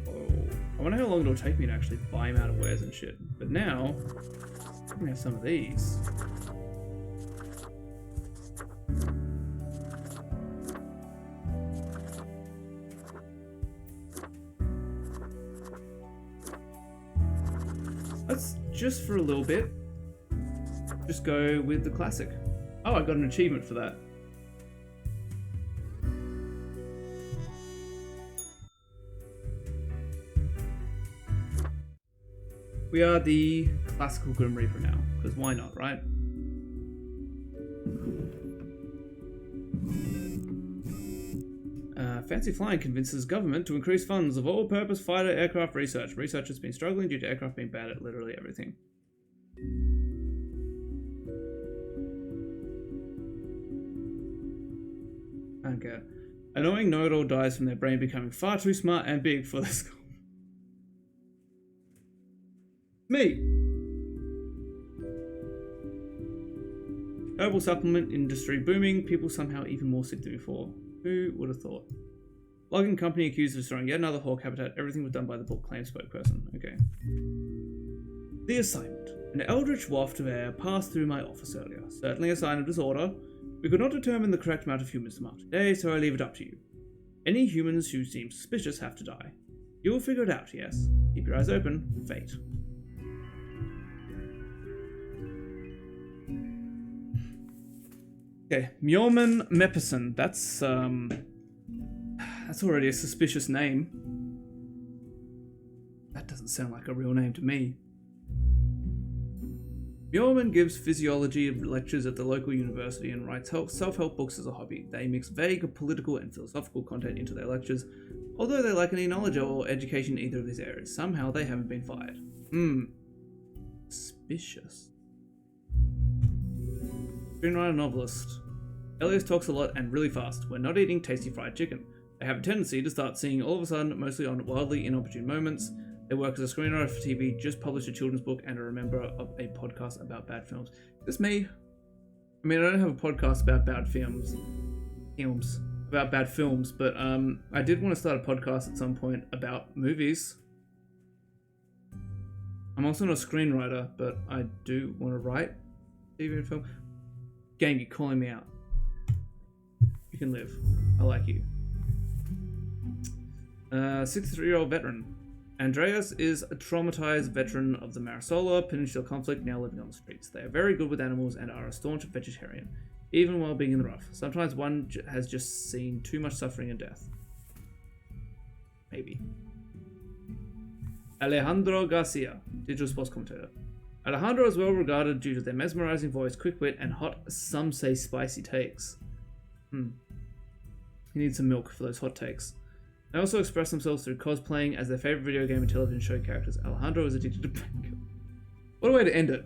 Oh, I wonder how long it'll take me to actually buy him out of wares and shit. But now, I'm gonna have some of these. Let's, just for a little bit, just go with the classic. Oh, I got an achievement for that. We are the classical Grim Reaper now, because why not, right? Fancy Flying convinces government to increase funds of all-purpose fighter aircraft research. Research has been struggling due to aircraft being bad at literally everything. Okay. Annoying know-it-all dies from their brain becoming far too smart and big for this. Me. Herbal supplement industry booming. People somehow even more sick than before. Who would have thought? Logging company accused of destroying yet another hawk habitat. Everything was done by the book claim spokesperson. Okay. The assignment. An eldritch waft of air passed through my office earlier. Certainly a sign of disorder. We could not determine the correct amount of humans to mark today, so I leave it up to you. Any humans who seem suspicious have to die. You will figure it out, yes. Keep your eyes open. Fate. Okay, Mjolman Mepison. That's already a suspicious name. That doesn't sound like a real name to me. Mjolman gives physiology lectures at the local university and writes self-help books as a hobby. They mix vague political and philosophical content into their lectures, although they lack any knowledge or education in either of these areas. Somehow they haven't been fired. Suspicious. Screenwriter novelist. Elias talks a lot and really fast. We're not eating tasty fried chicken. They have a tendency to start singing all of a sudden, mostly on wildly inopportune moments. They work as a screenwriter for TV, just published a children's book, and are a member of a podcast about bad films. Is this me? I mean, I don't have a podcast about bad films, but I did want to start a podcast at some point about movies. I'm also not a screenwriter, but I do want to write TV and film. Gang, you're calling me out. You can live. I like you. 63-year-old veteran. Andreas is a traumatized veteran of the Marisola Peninsula conflict, now living on the streets. They are very good with animals and are a staunch vegetarian, even while being in the rough. Sometimes one has just seen too much suffering and death. Maybe. Alejandro Garcia, digital sports commentator. Alejandro is well regarded due to their mesmerizing voice, quick wit, and hot, some say spicy takes. He needs some milk for those hot takes. They also express themselves through cosplaying as their favorite video game and television show characters. Alejandro is addicted to painkillers. What a way to end it.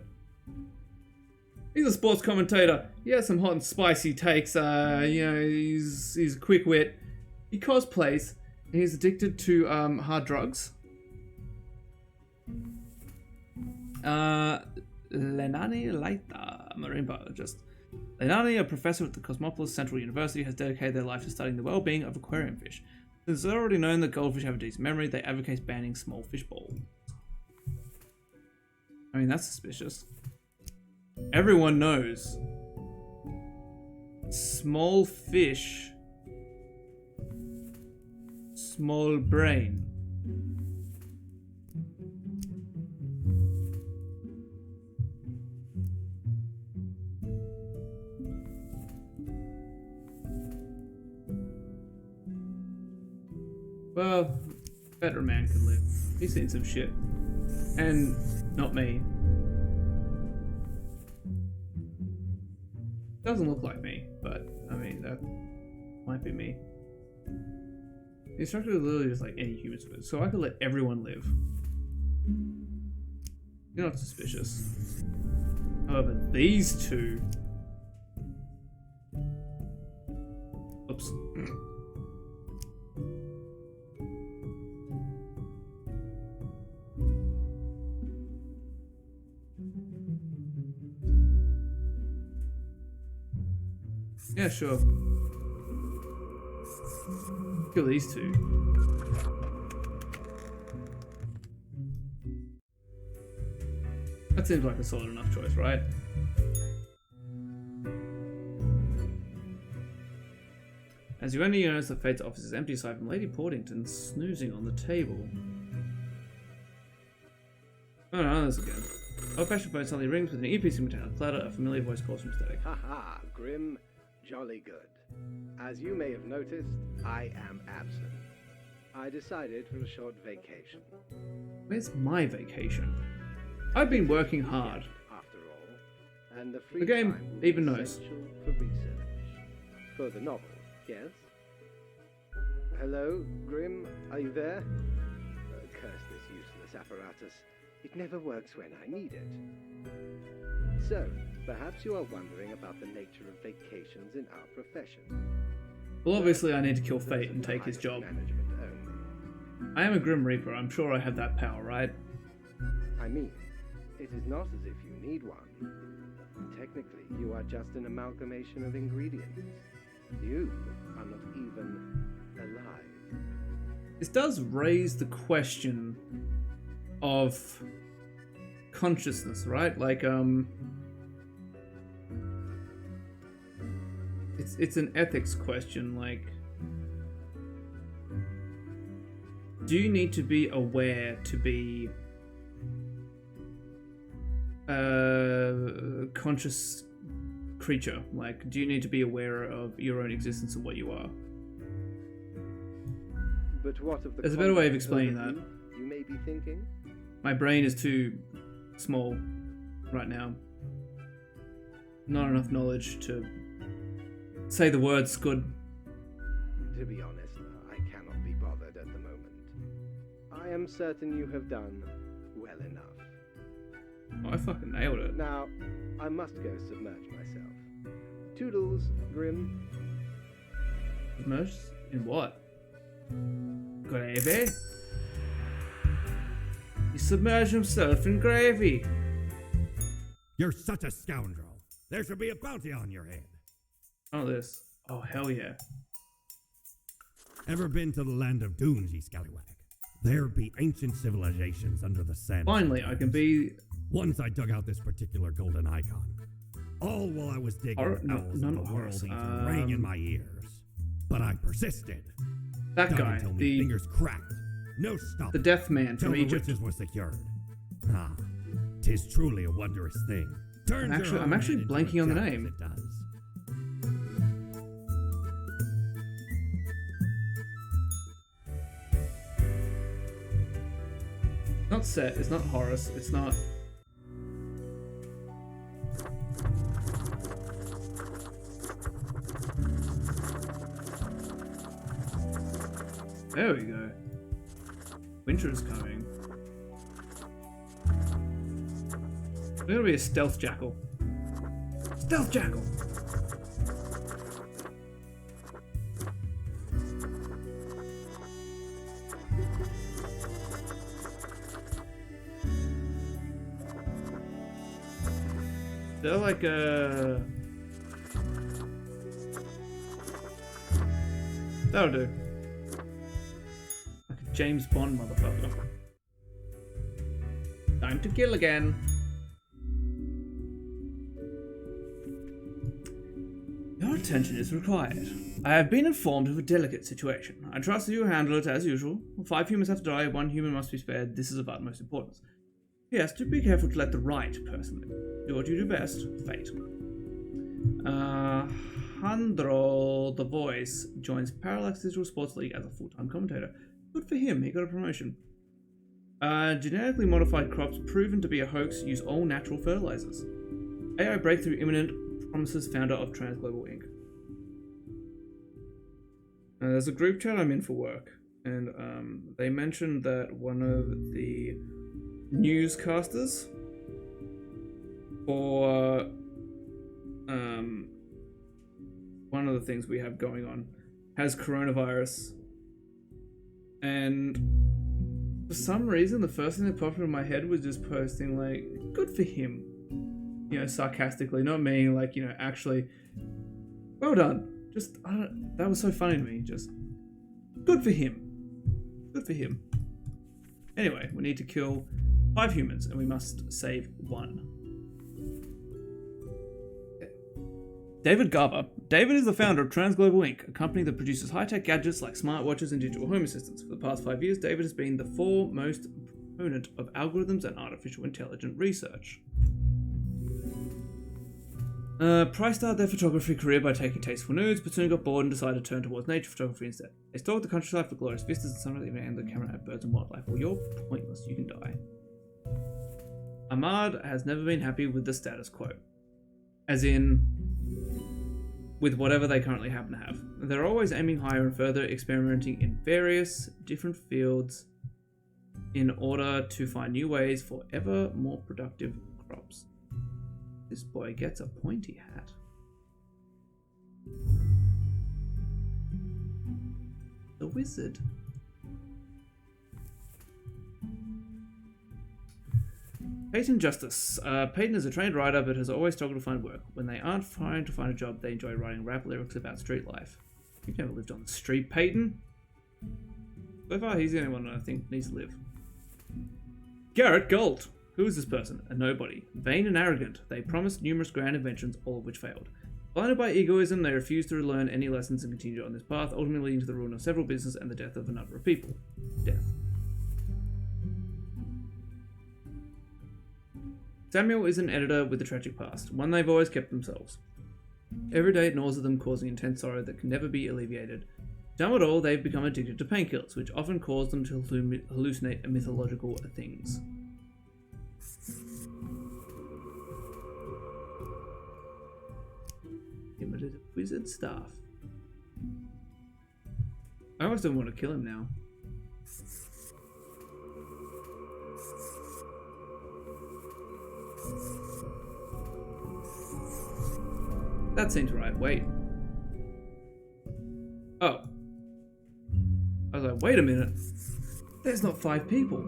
He's a sports commentator. He has some hot and spicy takes. He's a quick wit. He cosplays, and he's addicted to hard drugs. Lenani Laita, a marine biologist. Lenani, a professor at the Cosmopolis Central University, has dedicated their life to studying the well-being of aquarium fish. Since it's already known that goldfish have a decent memory, they advocate banning small fish bowls. I mean, that's suspicious. Everyone knows. Small fish. Small brain. Well, better man can live. He's seen some shit. And not me. Doesn't look like me, but I mean, that might be me. The instructor is literally just like any human, so I could let everyone live. You're not suspicious. However, these two... Oops. Yeah, sure. Kill these two. That seems like a solid enough choice, right? As you enter, you notice the Fate's office is empty aside from Lady Portington snoozing on the table. Oh no, this again. Old-fashioned phone suddenly rings with an ear-piercing metallic clatter. A familiar voice calls from static. Haha, Grim, jolly good. As you may have noticed, I am absent. I decided for a short vacation. Where's my vacation? I've been working hard. After all, and the free The game time will even be knows. essential for research. For the novel, yes? Hello, Grim, are you there? Curse this useless apparatus. It never works when I need it. So, perhaps you are wondering about the nature of vacations in our profession. Well, obviously I need to kill Fate and take his job. Management only. I am a Grim Reaper. I'm sure I have that power, right? I mean, it is not as if you need one. Technically, you are just an amalgamation of ingredients. You are not even alive. This does raise the question of consciousness, right? Like, it's an ethics question. Like, do you need to be aware to be a conscious creature? Like, do you need to be aware of your own existence and what you are? But what of the There's a better way of content explaining overview, that. you may be thinking? My brain is too small right now. Not enough knowledge to say the words good. To be honest, I cannot be bothered at the moment. I am certain you have done well enough. Oh, I fucking nailed it. Now, I must go submerge myself. Toodles, Grim. Submerged? In what? Gravy? He submerged himself in gravy. You're such a scoundrel. There should be a bounty on your head. Oh, this. Oh, hell yeah. Ever been to the land of dunes, ye scallywag? There be ancient civilizations under the sand. Finally, I can be... Once I dug out this particular golden icon. All while I was digging, owls none of of the world ours. rang in my ears. But I persisted. That Dug guy, until my the fingers cracked. No stop. the deaf man Till from the Egypt. riches were secured. Ah, 'tis truly a wondrous thing. Turns your I'm own actually hand into blanking a on the jack as name. It does. Not Set, it's not Horus, it's not... There we go. Winter is coming. There's gonna be a stealth jackal. Stealth jackal! They're like a... That'll do. Like a James Bond motherfucker. Time to kill again. Your attention is required. I have been informed of a delicate situation. I trust that you handle it as usual. 5 humans have to die, 1 human must be spared. This is of utmost importance. Yes, do be careful to let the right person in. Do what you do best. Fate. Handro, the voice, joins Parallax Digital Sports League as a full-time commentator. Good for him, he got a promotion. Genetically modified crops proven to be a hoax use all natural fertilizers. AI breakthrough imminent, promises founder of Transglobal Inc. There's a group chat I'm in for work, and they mentioned that one of the newscasters for one of the things we have going on has coronavirus, and for some reason the first thing that popped into my head was just posting like, good for him, you know, sarcastically, not me, like, you know, actually, well done. Just, I don't, that was so funny to me. Just, good for him. Good for him. Anyway, we need to kill 5 humans, and we must save 1. David Garber. David is the founder of Transglobal Inc., a company that produces high-tech gadgets like smartwatches and digital home assistants. For the past 5 years, David has been the foremost proponent of algorithms and artificial intelligence research. Price started their photography career by taking tasteful nudes, but soon got bored and decided to turn towards nature photography instead. They stalked the countryside for glorious vistas and sunrise, even aimed the camera at birds and wildlife. Well, you're pointless, you can die. Ahmad has never been happy with the status quo. As in, with whatever they currently happen to have. They're always aiming higher and further, experimenting in various different fields in order to find new ways for ever more productive crops. This boy gets a pointy hat. The wizard. Peyton Justice. Peyton is a trained writer but has always struggled to find work. When they aren't trying to find a job, they enjoy writing rap lyrics about street life. You've never lived on the street, Peyton. So far, he's the only one I think needs to live. Garrett Gold. Who is this person? A nobody. Vain and arrogant, they promised numerous grand inventions, all of which failed. Blinded by egoism, they refused to learn any lessons and continued on this path, ultimately leading to the ruin of several businesses and the death of a number of people. Death. Samuel is an editor with a tragic past, one they've always kept themselves. Every day it gnaws at them, causing intense sorrow that can never be alleviated. Done it all, they've become addicted to painkillers, which often cause them to hallucinate mythological things. Limited wizard staff. I almost don't want to kill him now. That seems right. Wait. Oh. I was like, wait a minute. There's not 5 people.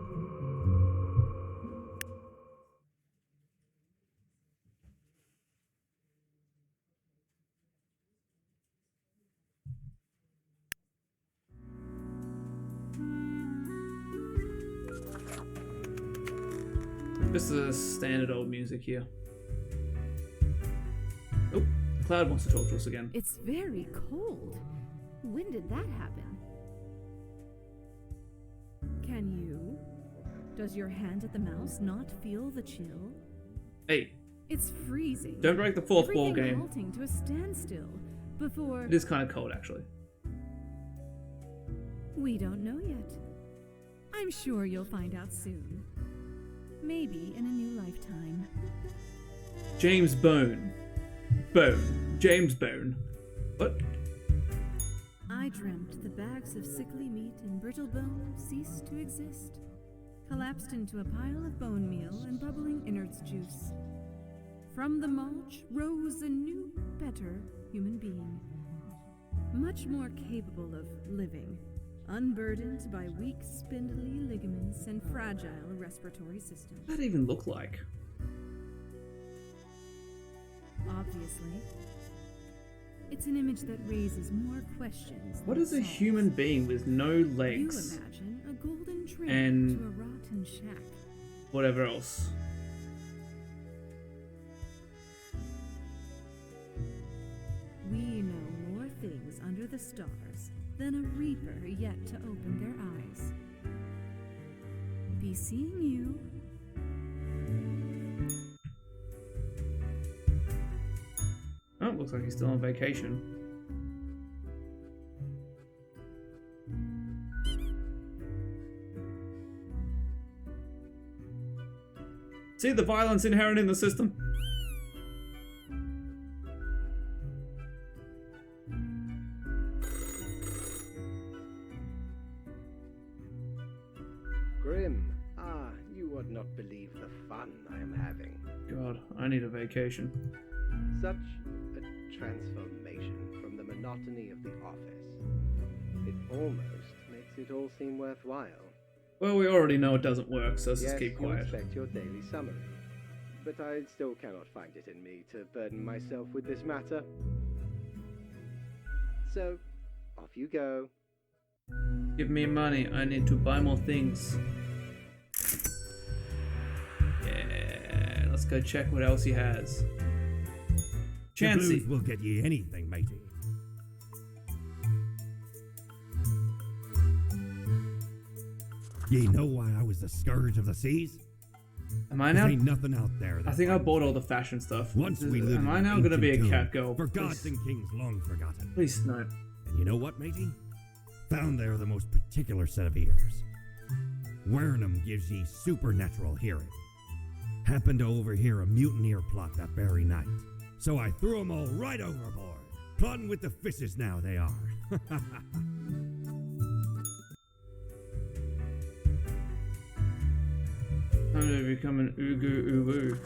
Just the standard old music here. Oh, the cloud wants to talk to us again. It's very cold. When did that happen? Can you? Does your hand at the mouse not feel the chill? Hey, It's freezing. don't break the 4th wall Everything game. halting to a standstill before... It is kind of cold, actually. We don't know yet. I'm sure you'll find out soon. Maybe in a new lifetime. James Bone. James Bone. What? I dreamt the bags of sickly meat and brittle bone ceased to exist, collapsed into a pile of bone meal and bubbling innards juice. From the mulch rose a new, better human being, much more capable of living, unburdened by weak, spindly ligaments and fragile respiratory systems. What does that even look like? Obviously, it's an image that raises more questions. What than is a solves. human being with no You legs? imagine a golden train And- to a rotten shack. Whatever else. We know more things under the stars than a reaper yet to open their eyes. Be seeing you. Oh, looks like he's still on vacation. See the violence inherent in the system? Grim. Ah, you not believe the fun I am having. God, I need a vacation. Such a transformation from the monotony of the office. It almost makes it all seem worthwhile. Well, we already know it doesn't work, so let's Yes, just keep you quiet. expect your daily summary, but I still cannot find it in me to burden myself with this matter. So, off you go. Give me money, I need to buy more things. Yeah, let's go check what else he has. The Chansey. blues will get ye anything, matey. Ye know why I was the scourge of the seas? Am I There now? ain't nothing out there. I think I bought all the fashion stuff. Once we lived Am I in now an gonna be a ancient cat tomb, girl? For gods Please, and kings long forgotten. please no. And you know what, matey? Found there the most particular set of ears. Wearing 'em gives ye supernatural hearing. Happened to overhear a mutineer plot that very night. So I threw 'em all right overboard. Plotting with the fishes now they are. Time to become an ugu uwu.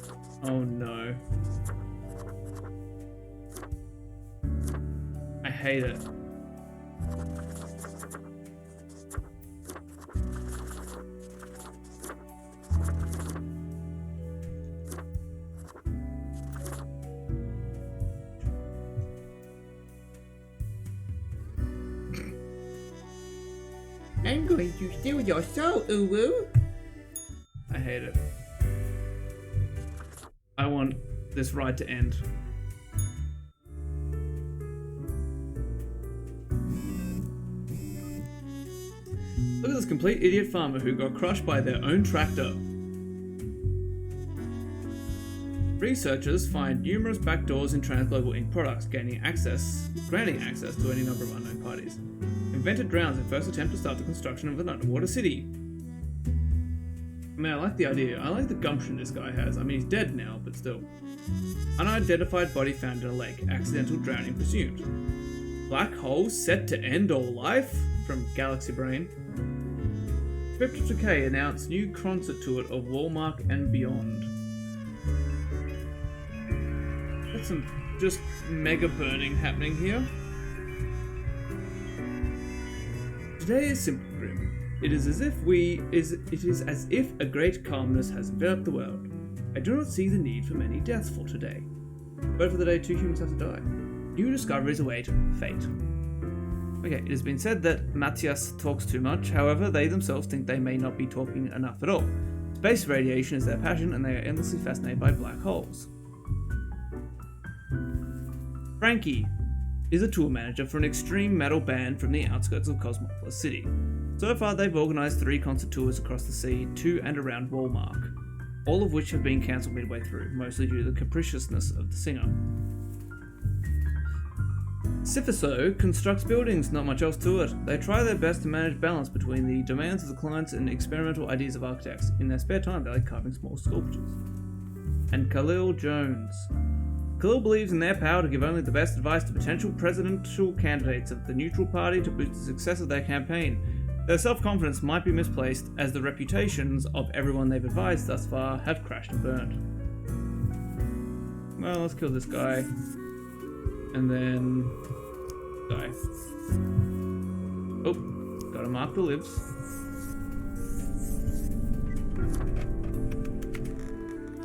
Oh no. I hate it. I'm going to steal your soul, Uwu. I hate it. I want this ride to end. Look at this complete idiot farmer who got crushed by their own tractor. Researchers find numerous backdoors in Transglobal Inc. products, granting access to any number of unknown parties. Invented drowns in first attempt to start the construction of an underwater city. I mean, I like the idea. I like the gumption this guy has. I mean, he's dead now, but still. Unidentified body found in a lake. Accidental drowning presumed. Black hole set to end all life? From Galaxy Brain. Crypt of Decay announced new concert tour of Walmart and beyond. That's some just mega burning happening here. Today is simple, Grim. It is as if a great calmness has enveloped the world. I do not see the need for many deaths for today. But for the day 2 humans have to die. New discoveries await fate. Okay, it has been said that Matthias talks too much, however, they themselves think they may not be talking enough at all. Space radiation is their passion, and they are endlessly fascinated by black holes. Frankie is a tour manager for an extreme metal band from the outskirts of Cosmopolis City. So far, they've organised 3 concert tours across the sea to and around Walmart, all of which have been cancelled midway through, mostly due to the capriciousness of the singer. Sifiso constructs buildings, not much else to it. They try their best to manage balance between the demands of the clients and experimental ideas of architects. In their spare time, they like carving small sculptures. And Khalil Jones. Khalil believes in their power to give only the best advice to potential presidential candidates of the neutral party to boost the success of their campaign. Their self-confidence might be misplaced, as the reputations of everyone they've advised thus far have crashed and burned. Well, let's kill this guy. And then die. Oh, gotta mark the lives.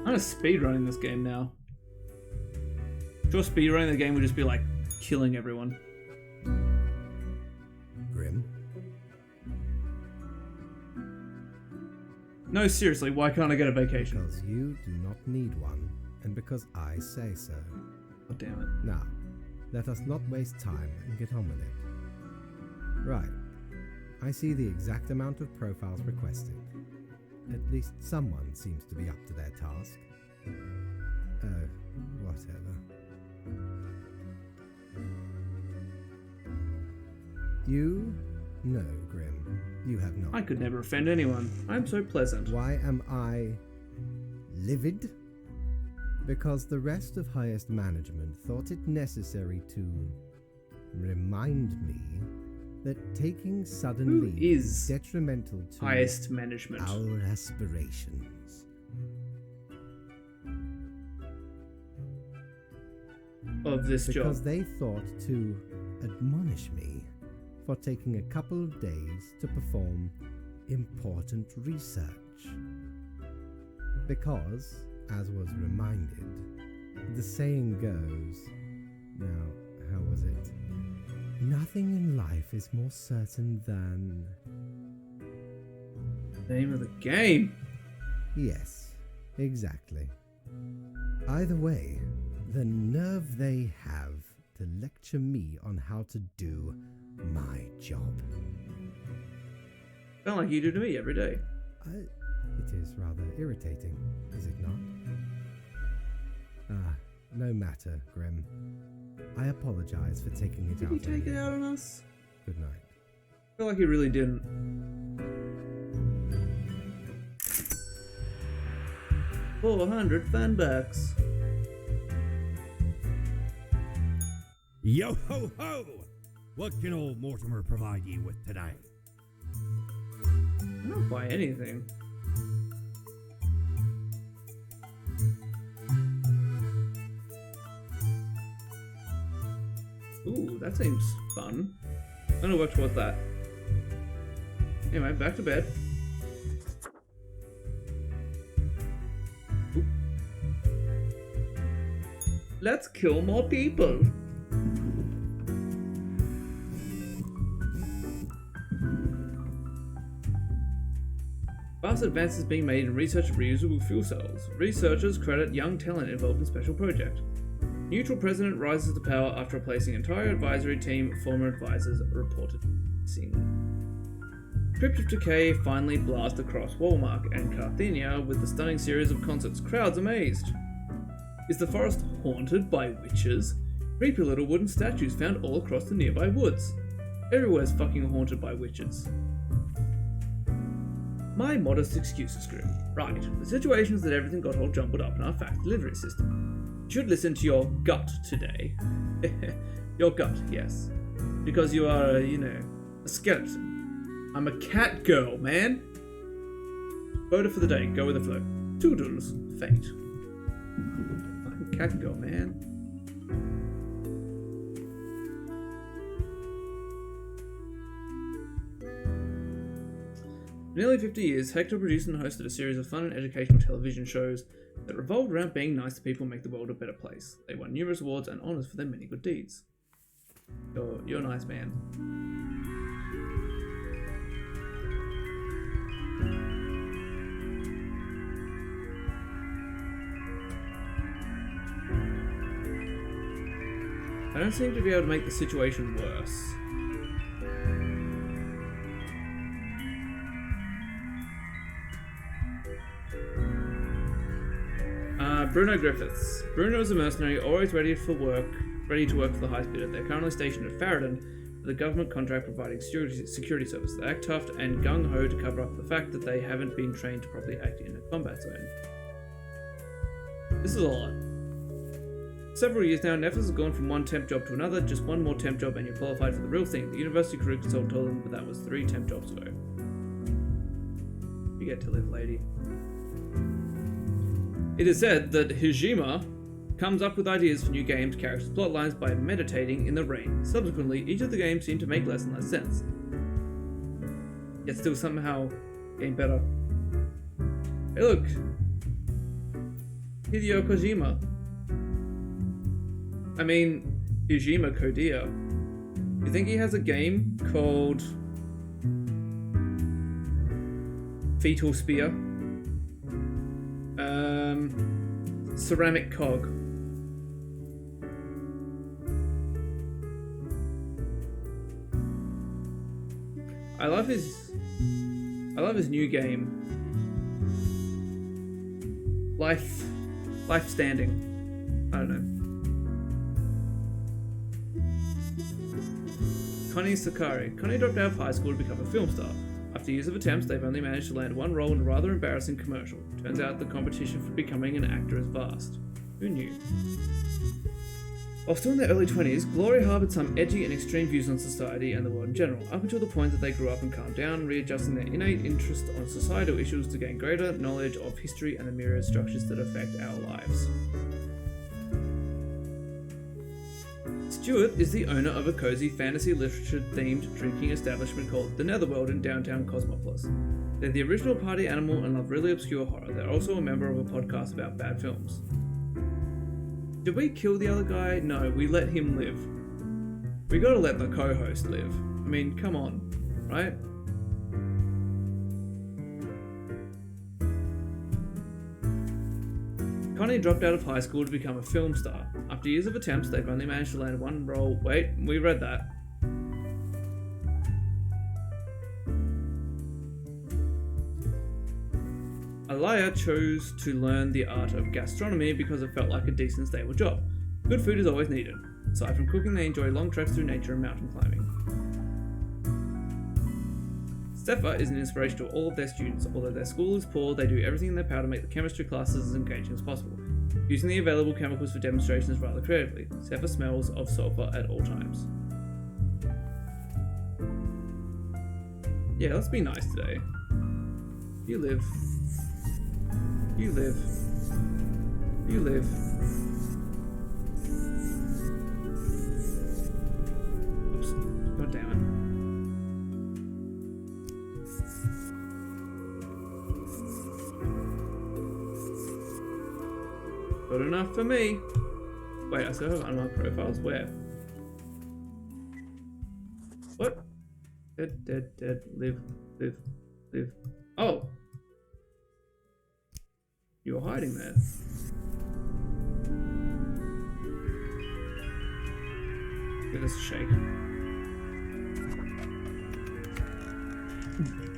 I'm just speedrunning this game now. Sure, speedrunning the game would just be like killing everyone. Grim? No, seriously, why can't I get a vacation? Because you do not need one, and because I say so. Oh, damn it. Now, let us not waste time and get on with it. Right. I see the exact amount of profiles requested. At least someone seems to be up to their task. Oh, whatever. You? No, Grim. You have not. I could never offend anyone. I'm so pleasant. Why am I livid? Because the rest of highest management thought it necessary to remind me that taking sudden Who leave is detrimental to highest management our aspirations. of this Because job? they thought to admonish me for taking a couple of days to perform important research. Because, as was reminded, the saying goes, now, how was it? Nothing in life is more certain than... Name of the game. Yes, exactly. Either way, the nerve they have to lecture me on how to do my job. Sound like you do to me every day. It is rather irritating, is it not? Ah, no matter, Grim. I apologize for taking it Did out he on take you. it out on us? Good night. I feel like he really didn't. $400 fanbacks. Yo ho ho! What can old Mortimer provide you with today? I don't buy anything. Ooh, that seems fun. I'm gonna work towards that. Anyway, back to bed. Ooh. Let's kill more people. Vast advances being made in research of reusable fuel cells. Researchers credit young talent involved in special project. Neutral president rises to power after replacing entire advisory team. Former advisors reported missing. Crypt of Decay finally blast across Walmart and Carthenia with the stunning series of concerts. Crowds amazed. Is the forest haunted by witches? Creepy little wooden statues found all across the nearby woods. Everywhere's fucking haunted by witches. My modest excuses, Grim. Right, the situation is that everything got all jumbled up in our fact delivery system. You should listen to your gut today. Your gut, yes. Because you are, a skeleton. I'm a cat girl, man. Voter for the day, go with the flow. Toodles, fate. I'm a cat girl, man. For nearly 50 years, Hector produced and hosted a series of fun and educational television shows that revolved around being nice to people and make the world a better place. They won numerous awards and honours for their many good deeds. You're a nice man. I don't seem to be able to make the situation worse. Bruno Griffiths. Bruno is a mercenary, always ready to work for the High Spirit. They're currently stationed at Faradon with a government contract providing security services. They act tough and gung-ho to cover up the fact that they haven't been trained to properly act in a combat zone. This is a lot. Several years now, Nephis has gone from one temp job to another, just one more temp job and you're qualified for the real thing. The university career consultant told them that was 3 temp jobs ago. You get to live, lady. It is said that Hijima comes up with ideas for new games, characters, plotlines by meditating in the rain. Subsequently, each of the games seem to make less and less sense, yet still somehow getting better. Hey look! Hideo Kojima. I mean, Hijima Kodiya. You think he has a game called Fetal Spear? Ceramic Cog. I love his new game. Life Standing. I don't know. Connie Sakari. Connie dropped out of high school to become a film star. After years of attempts, they've only managed to land one role in a rather embarrassing commercial. Turns out the competition for becoming an actor is vast. Who knew? While still in their early 20s, Gloria harbored some edgy and extreme views on society and the world in general, up until the point that they grew up and calmed down, readjusting their innate interest on societal issues to gain greater knowledge of history and the myriad structures that affect our lives. Stuart is the owner of a cozy fantasy literature-themed drinking establishment called The Netherworld in downtown Cosmopolis. They're the original party animal and love really obscure horror. They're also a member of a podcast about bad films. Did we kill the other guy? No, we let him live. We gotta let the co-host live. I mean, come on, right? Connie dropped out of high school to become a film star. After years of attempts, they've only managed to land one role. Wait, we read that. Alaya chose to learn the art of gastronomy because it felt like a decent, stable job. Good food is always needed. Aside from cooking, they enjoy long treks through nature and mountain climbing. Stefa is an inspiration to all of their students. Although their school is poor, they do everything in their power to make the chemistry classes as engaging as possible. Using the available chemicals for demonstrations rather creatively. Stefa smells of sulfur at all times. Yeah, let's be nice today. You live. You live. You live. Oops. God damn it. Good enough for me. Wait, I still have unmarked profiles. Where? What? Dead, dead, dead. Live, live, live. Oh! You're hiding there. Give this a shake.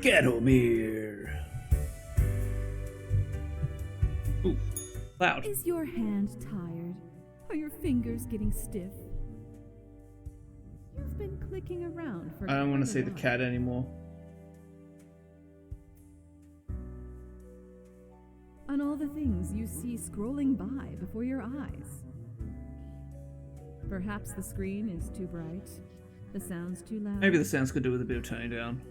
Get over here. Ooh, loud. Is your hand tired? Are your fingers getting stiff? You've been clicking around for I don't want to quite see a the while. cat anymore. On all the things you see scrolling by before your eyes. Perhaps the screen is too bright, the sound's too loud. Maybe the sounds could do with a bit of turning down.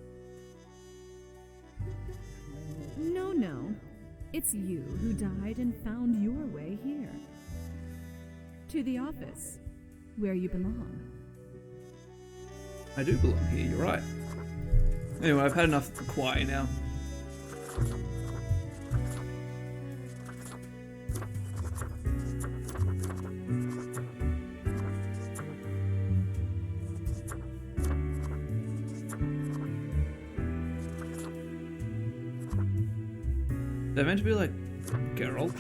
No. It's you who died and found your way here. To the office, where you belong. I do belong here, you're right. Anyway, I've had enough quiet now. They're meant to be like Geralt.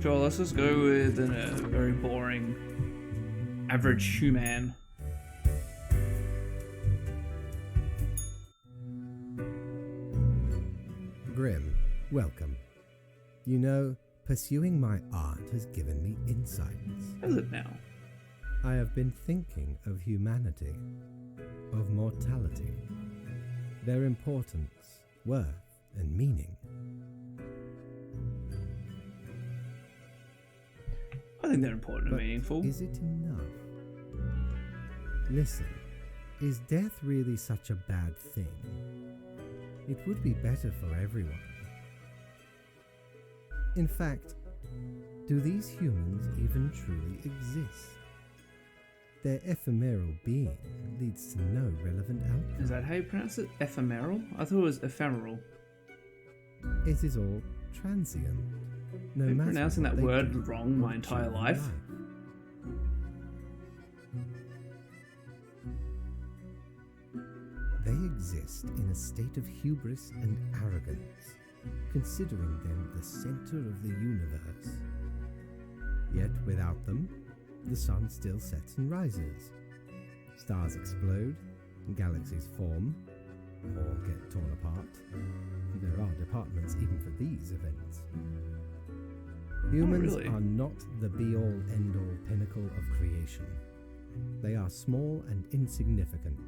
Sure, let's just go with a very boring average human. Grim, welcome. You know, pursuing my art has given me insights. Has it now? I have been thinking of humanity, of mortality, their importance, worth, and meaning. I think they're important and But meaningful. is it enough? Listen, is death really such a bad thing? It would be better for everyone. In fact, do these humans even truly exist? Their ephemeral being leads to no relevant outcome. Is that how you pronounce it? Ephemeral? I thought it was ephemeral. It is all transient. No I've been matter pronouncing what that they word do wrong my or entire achieve in life. They exist in a state of hubris and arrogance, considering them the center of the universe. Yet without them, the sun still sets and rises. Stars explode, galaxies form, or get torn apart. There are departments even for these events. Humans really? are not the be-all, end-all pinnacle of creation. They are small and insignificant,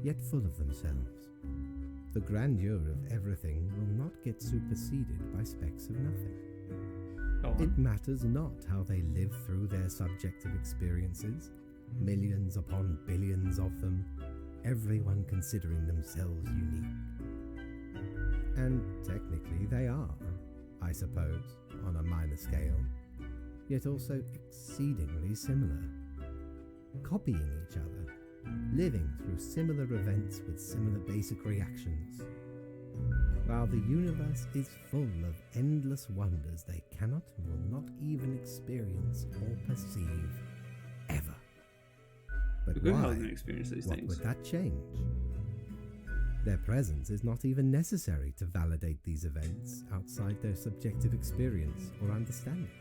yet full of themselves. The grandeur of everything will not get superseded by specks of nothing. Go on. It matters not how they live through their subjective experiences, millions upon billions of them, everyone considering themselves unique. And technically they are, I suppose, on a minor scale, yet also exceedingly similar, copying each other, living through similar events with similar basic reactions, while the universe is full of endless wonders they cannot and will not even experience or perceive, ever. But Good why? how they experience these What things. would that change? Their presence is not even necessary to validate these events outside their subjective experience or understanding.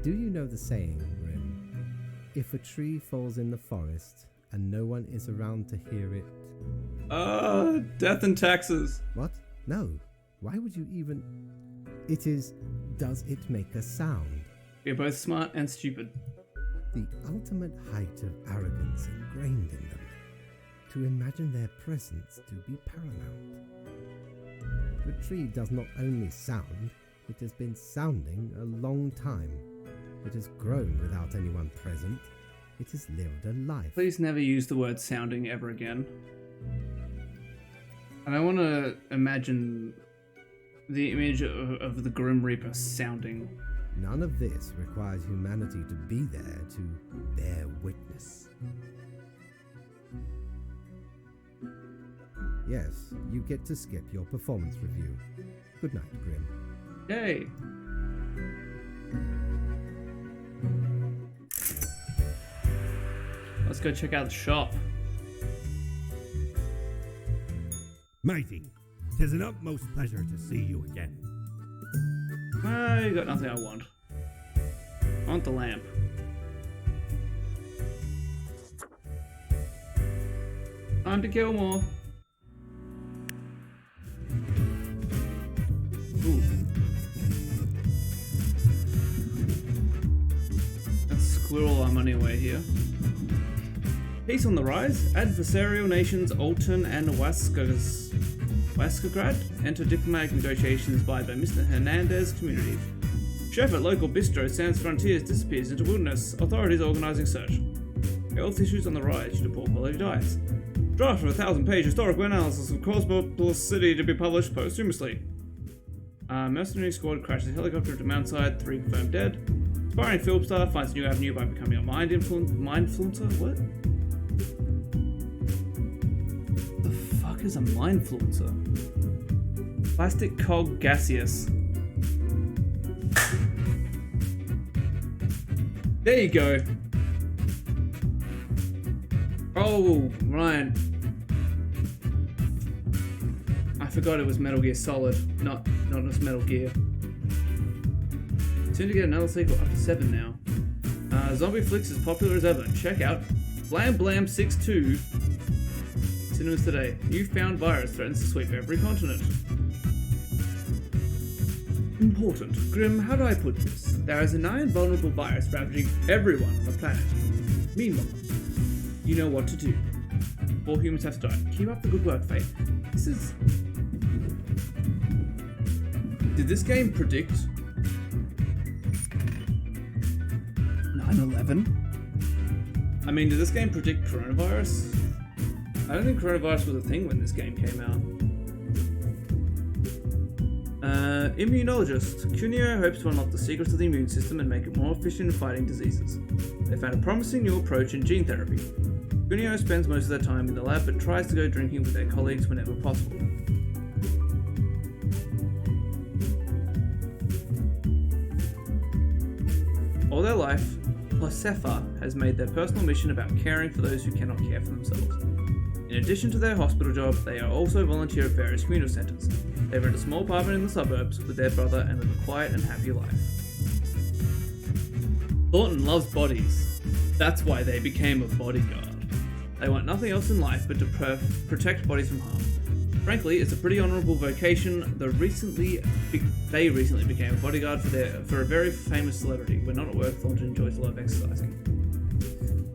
Do you know the saying, Grim? If a tree falls in the forest and no one is around to hear it... Death and taxes. What? No. Why would you even... It is, does it make a sound? You're both smart and stupid. The ultimate height of arrogance ingrained in them, to imagine their presence to be paramount. The tree does not only sound, it has been sounding a long time. It has grown without anyone present. It has lived a life. Please never use the word sounding ever again. And I want to imagine the image of the Grim Reaper sounding. None of this requires humanity to be there to bear witness. Yes, you get to skip your performance review. Good night, Grim. Yay! Let's go check out the shop. Matey, 'tis an utmost pleasure to see you again. I got nothing I want. I want the lamp. Time to kill more. Ooh. Let's squirrel our money away here. Peace on the rise. Adversarial nations Alton and Waskagrad enter diplomatic negotiations by Mr. Hernandez community. Chef at local bistro Sans Frontiers disappears into wilderness. Authorities organizing search. Health issues on the rise due to poor quality diets. Draft of a 1,000-page historical analysis of Cosmopolis City to be published posthumously. Mercenary squad crashes helicopter to Mountside, 3 confirmed dead. Aspiring film star finds a new avenue by becoming a mind influencer? What? The fuck is a mind influencer? Plastic cog gaseous. There you go. Oh, Ryan. I forgot it was Metal Gear Solid, not just Metal Gear. Soon to get another sequel, up to 7 now. Zombie flicks as popular as ever. Check out Blam Blam 6-2. Cinemas today. Newfound virus threatens to sweep every continent. Important. Grim, how do I put this? There is a nigh invulnerable virus ravaging everyone on the planet. Meanwhile, you know what to do. All humans have to die. Keep up the good work, Faith. This is... Did this game predict 9/11? I mean, did this game predict coronavirus? I don't think coronavirus was a thing when this game came out. Immunologist. Cuneo hopes to unlock the secrets of the immune system and make it more efficient in fighting diseases. They found a promising new approach in gene therapy. Cuneo spends most of their time in the lab but tries to go drinking with their colleagues whenever possible. All their life, Josefa has made their personal mission about caring for those who cannot care for themselves. In addition to their hospital job, they are also volunteer at various communal centres. They rent a small apartment in the suburbs with their brother and live a quiet and happy life. Thornton loves bodies. That's why they became a bodyguard. They want nothing else in life but to protect bodies from harm. Frankly, it's a pretty honourable vocation. They recently became a bodyguard for a very famous celebrity. When not at work, Thornton enjoys a lot of exercising.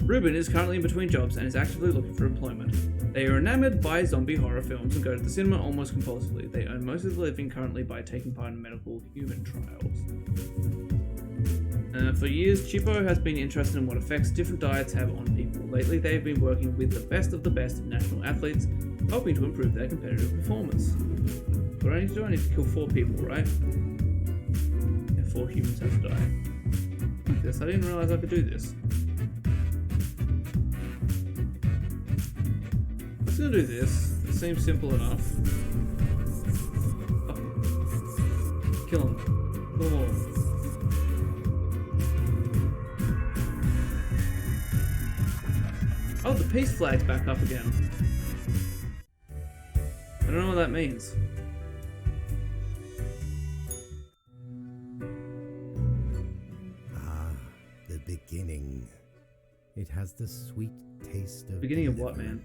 Ruben is currently in between jobs and is actively looking for employment. They are enamored by zombie horror films and go to the cinema almost compulsively. They earn most of their living currently by taking part in medical human trials. For years, Chipo has been interested in what effects different diets have on people. Lately, they've been working with the best of national athletes, hoping to improve their competitive performance. What do I need to do? I need to kill 4 people, right? Yeah, 4 humans have to die. Like this. I didn't realize I could do this. I'm just gonna do this. It seems simple enough. Oh. Kill him. Kill them all. Oh, the peace flag's back up again. I don't know what that means. Ah, the beginning. It has the sweet taste of Beginning of what, man?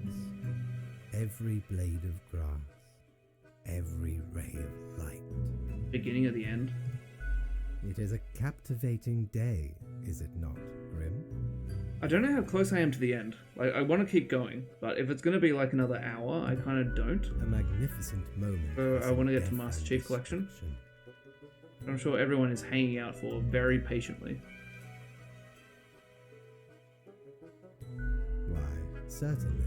Every blade of grass, every ray of light. Beginning of the end. It is a captivating day, is it not, Grim? I don't know how close I am to the end. Like, I want to keep going, but if it's going to be like another hour, I kind of don't. A magnificent moment. So I want to get to Master Chief Collection. I'm sure everyone is hanging out for very patiently. Why, certainly.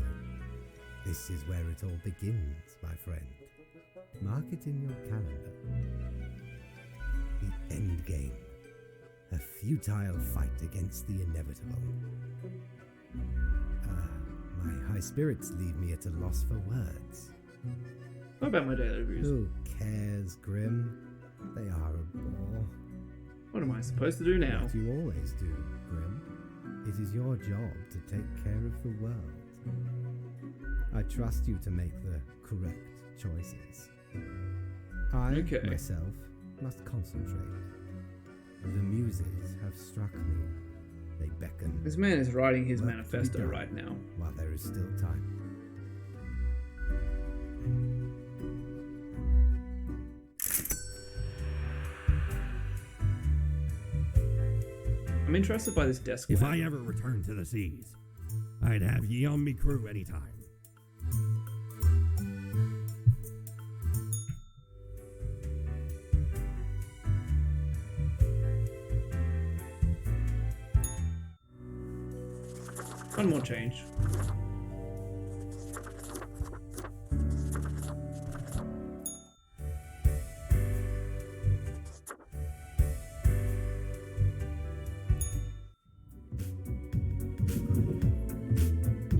This is where it all begins, my friend. Mark it in your calendar. The end game. A futile fight against the inevitable. My high spirits leave me at a loss for words. What about my daily reviews? Who cares, Grim? They are a bore. What am I supposed to do now? What you always do, Grim. It is your job to take care of the world. I trust you to make the correct choices. I, myself, must concentrate. The muses have struck me. They beckon. This man is writing his Work to be manifesto done right now. while there is still time. I'm interested by this desk. If lamp. I ever return to the seas, I'd have ye on me crew anytime. One more change.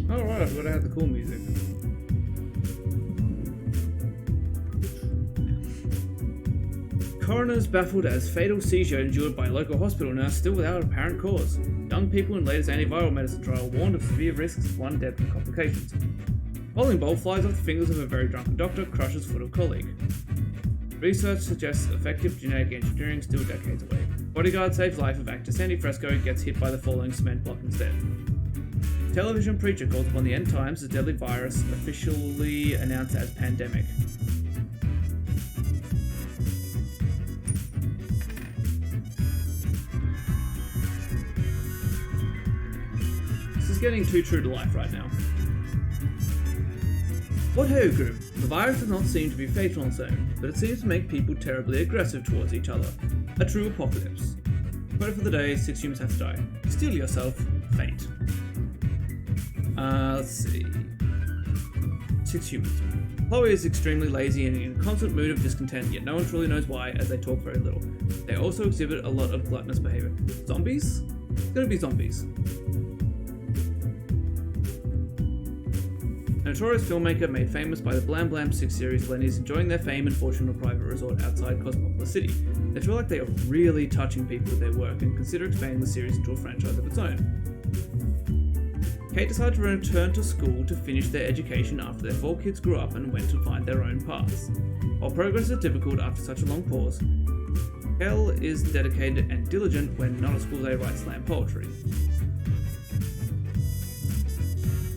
Alright, I've got to have the cool music. Coroner's baffled as fatal seizure endured by local hospital nurse still without apparent cause. Young people in latest antiviral medicine trial warned of severe risks, one death from complications. Bowling ball flies off the fingers of a very drunken doctor, crushes foot of colleague. Research suggests effective genetic engineering still decades away. Bodyguard saves life of actor Sandy Fresco, gets hit by the falling cement block instead. Television preacher calls upon the end times as deadly virus officially announced as pandemic. This is getting too true to life right now. What ho, Grim? The virus does not seem to be fatal on its own, but it seems to make people terribly aggressive towards each other. A true apocalypse. Quote for the day, 6 humans have to die. Steel yourself, fate. Let's see. 6 humans. Chloe is extremely lazy and in a constant mood of discontent, yet no one truly knows why, as they talk very little. They also exhibit a lot of gluttonous behavior. Zombies? It's gonna be zombies. A notorious filmmaker made famous by the Blam Blam 6 series, Lenny is enjoying their fame and fortune on a private resort outside Cosmopolis City. They feel like they are really touching people with their work and consider expanding the series into a franchise of its own. Kate decided to return to school to finish their education after their 4 kids grew up and went to find their own paths. While progress is difficult after such a long pause, Kel is dedicated and diligent when not at school they write slam poetry.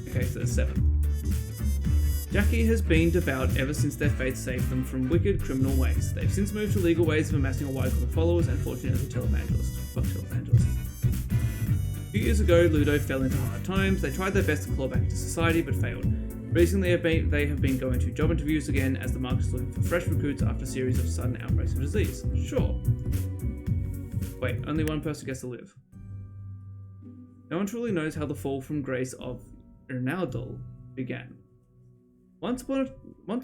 Okay, so there's 7. Jackie has been devout ever since their faith saved them from wicked criminal ways. They've since moved to legal ways of amassing a wide group of followers and fortune as a televangelist. Fuck televangelists. A few years ago, Ludo fell into hard times. They tried their best to claw back into society, but failed. Recently, they have been going to job interviews again as the market is looking for fresh recruits after a series of sudden outbreaks of disease. Sure. Wait, only one person gets to live. No one truly knows how the fall from grace of Ernaldal began. Once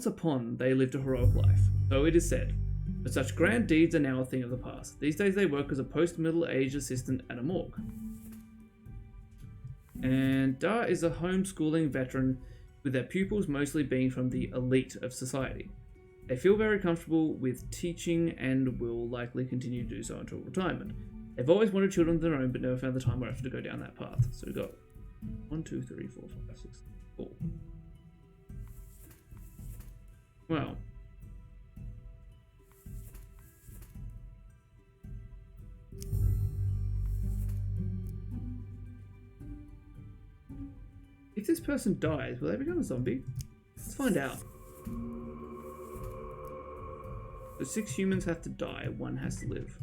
upon they lived a heroic life, so it is said, but such grand deeds are now a thing of the past. These days they work as a post-middle age assistant at a morgue. And Da is a homeschooling veteran, with their pupils mostly being from the elite of society. They feel very comfortable with teaching and will likely continue to do so until retirement. They've always wanted children of their own, but never found the time or effort to go down that path. So we've got 1, 2, 3, 4, 5, 6, 4. Well. If this person dies, will they become a zombie? Let's find out. So 6 humans have to die, 1 has to live.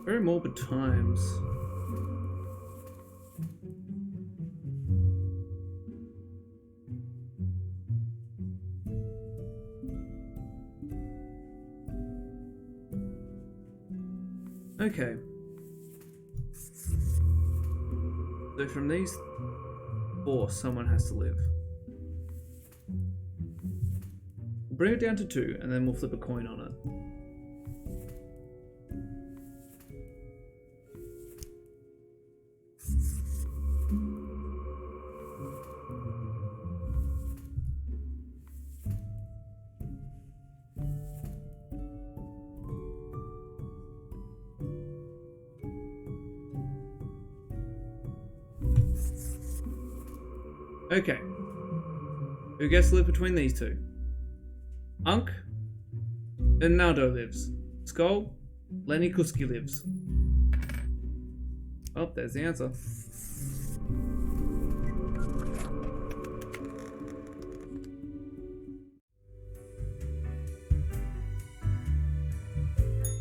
Very morbid times. Okay. So from these 4, someone has to live. We'll bring it down to 2, and then we'll flip a coin on it. Okay. Who gets to live between these 2? Unk and Naldo lives. Skull, Lenny Kuski lives. Oh, there's the answer.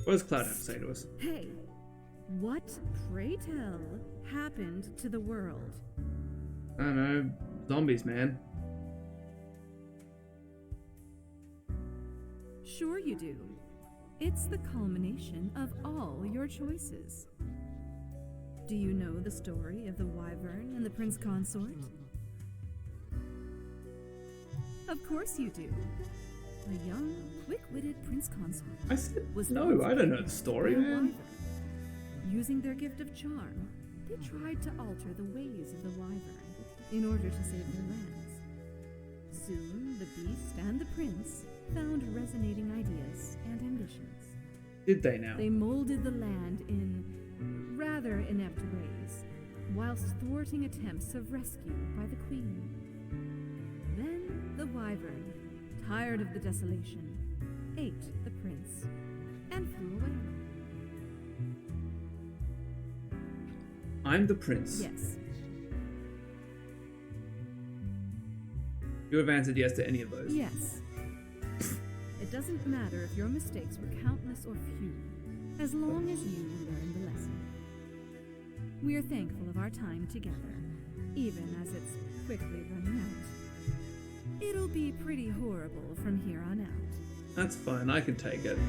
What does Cloud have to say to us? Hey, what, pray tell, happened to the world? I don't know. Zombies, man. Sure you do. It's the culmination of all your choices. Do you know the story of the wyvern and the prince consort? Of course you do. A young, quick-witted prince consort I said was no, I don't know the story, by a man. wyvern. Using their gift of charm, they tried to alter the ways of the wyvern in order to save their lands. Soon, the beast and the prince found resonating ideas and ambitions. Did they now? They molded the land in rather inept ways, whilst thwarting attempts of rescue by the queen. Then the wyvern, tired of the desolation, ate the prince and flew away. I'm the prince. Yes. You have answered yes to any of those. Yes. It doesn't matter if your mistakes were countless or few, as long as you learn the lesson. We are thankful of our time together, even as it's quickly running out. It'll be pretty horrible from here on out. That's fine, I can take it.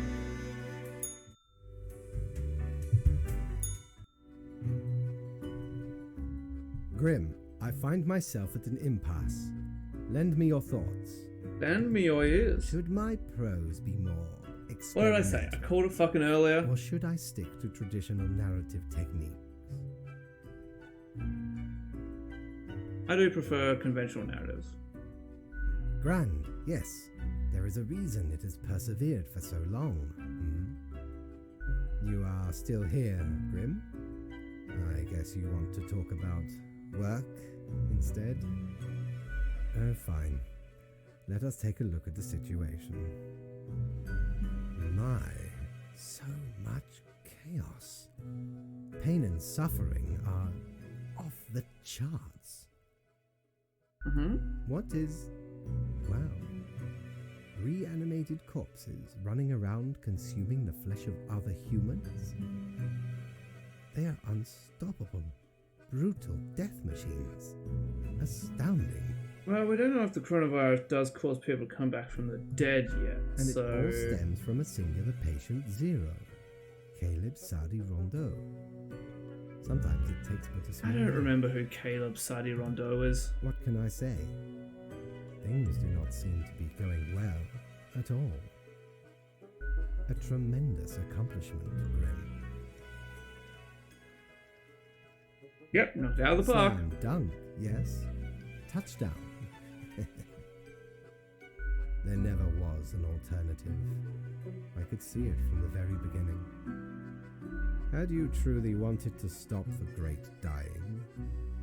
Grim, I find myself at an impasse. Lend me your thoughts. Lend me your ears. Should my prose be more What did I say? I called it fucking earlier. Or should I stick to traditional narrative techniques? I do prefer conventional narratives. Grand, yes. There is a reason it has persevered for so long. You are still here, Grim? I guess you want to talk about work instead? Oh, fine. let us take a look at the situation. My, so much chaos. Pain and suffering are off the charts. What is, well, reanimated corpses running around consuming the flesh of other humans? They are unstoppable, brutal death machines. Astounding. Well, we don't know if the coronavirus does cause people to come back from the dead yet, And so... it all stems from a singular patient zero, Caleb Sadi Rondeau. Sometimes it takes but a I small... don't remember who Caleb Sadi Rondeau is. What can I say? Things do not seem to be going well at all. A tremendous accomplishment, Grim. Yep, knocked out of the park. Slam dunk, yes. Touchdown. There never was an alternative. I could see it from the very beginning. Had you truly wanted to stop the great dying,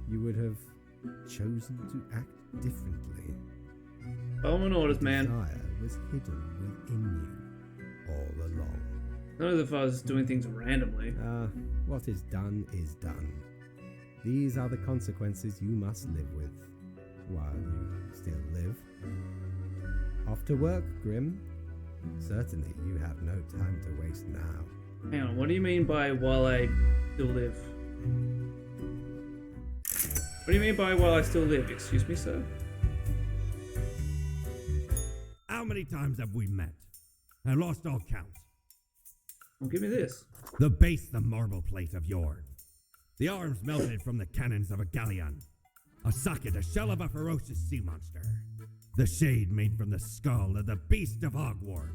you would have chosen to act differently. Following orders, man. Desire was hidden within you all along. None of the us doing things randomly. What is done is done. These are the consequences you must live with, while you still live. Off to work, Grim. Certainly you have no time to waste now. Hang on, what do you mean by while I still live? What do you mean by while I still live? Excuse me, sir? How many times have we met? I lost all count. Well, give me this. The base, the marble plate of yore. The arms melted from the cannons of a galleon. A socket, a shell of a ferocious sea monster. The shade made from the skull of the beast of Hogward.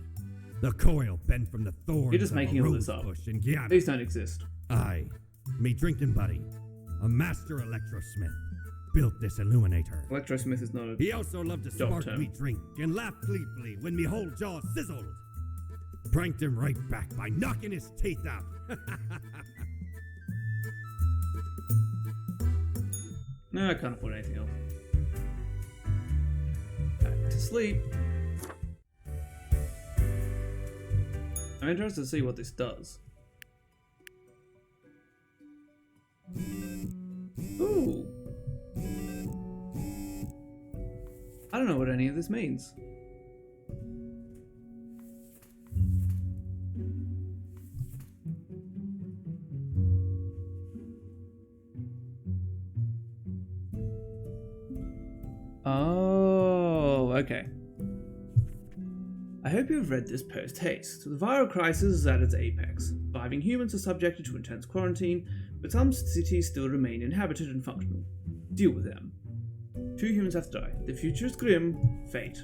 The coil bent from the thorns You're just of making a all rose this up. bush in Guyana. These don't exist. I, me drinking buddy, a master electrosmith, built this illuminator. Electrosmith is not a... He also loved to Job spark term. me drink and laugh gleefully when me whole jaw sizzled. Pranked him right back by knocking his teeth out. No, I can't afford anything else. Back to sleep. I'm interested to see what this does. Ooh. I don't know what any of this means. Oh, okay. I hope you have read this post haste. The viral crisis is at its apex. Surviving humans are subjected to intense quarantine, but some cities still remain inhabited and functional. Deal with them. 2 humans have to die. The future is grim. Fate.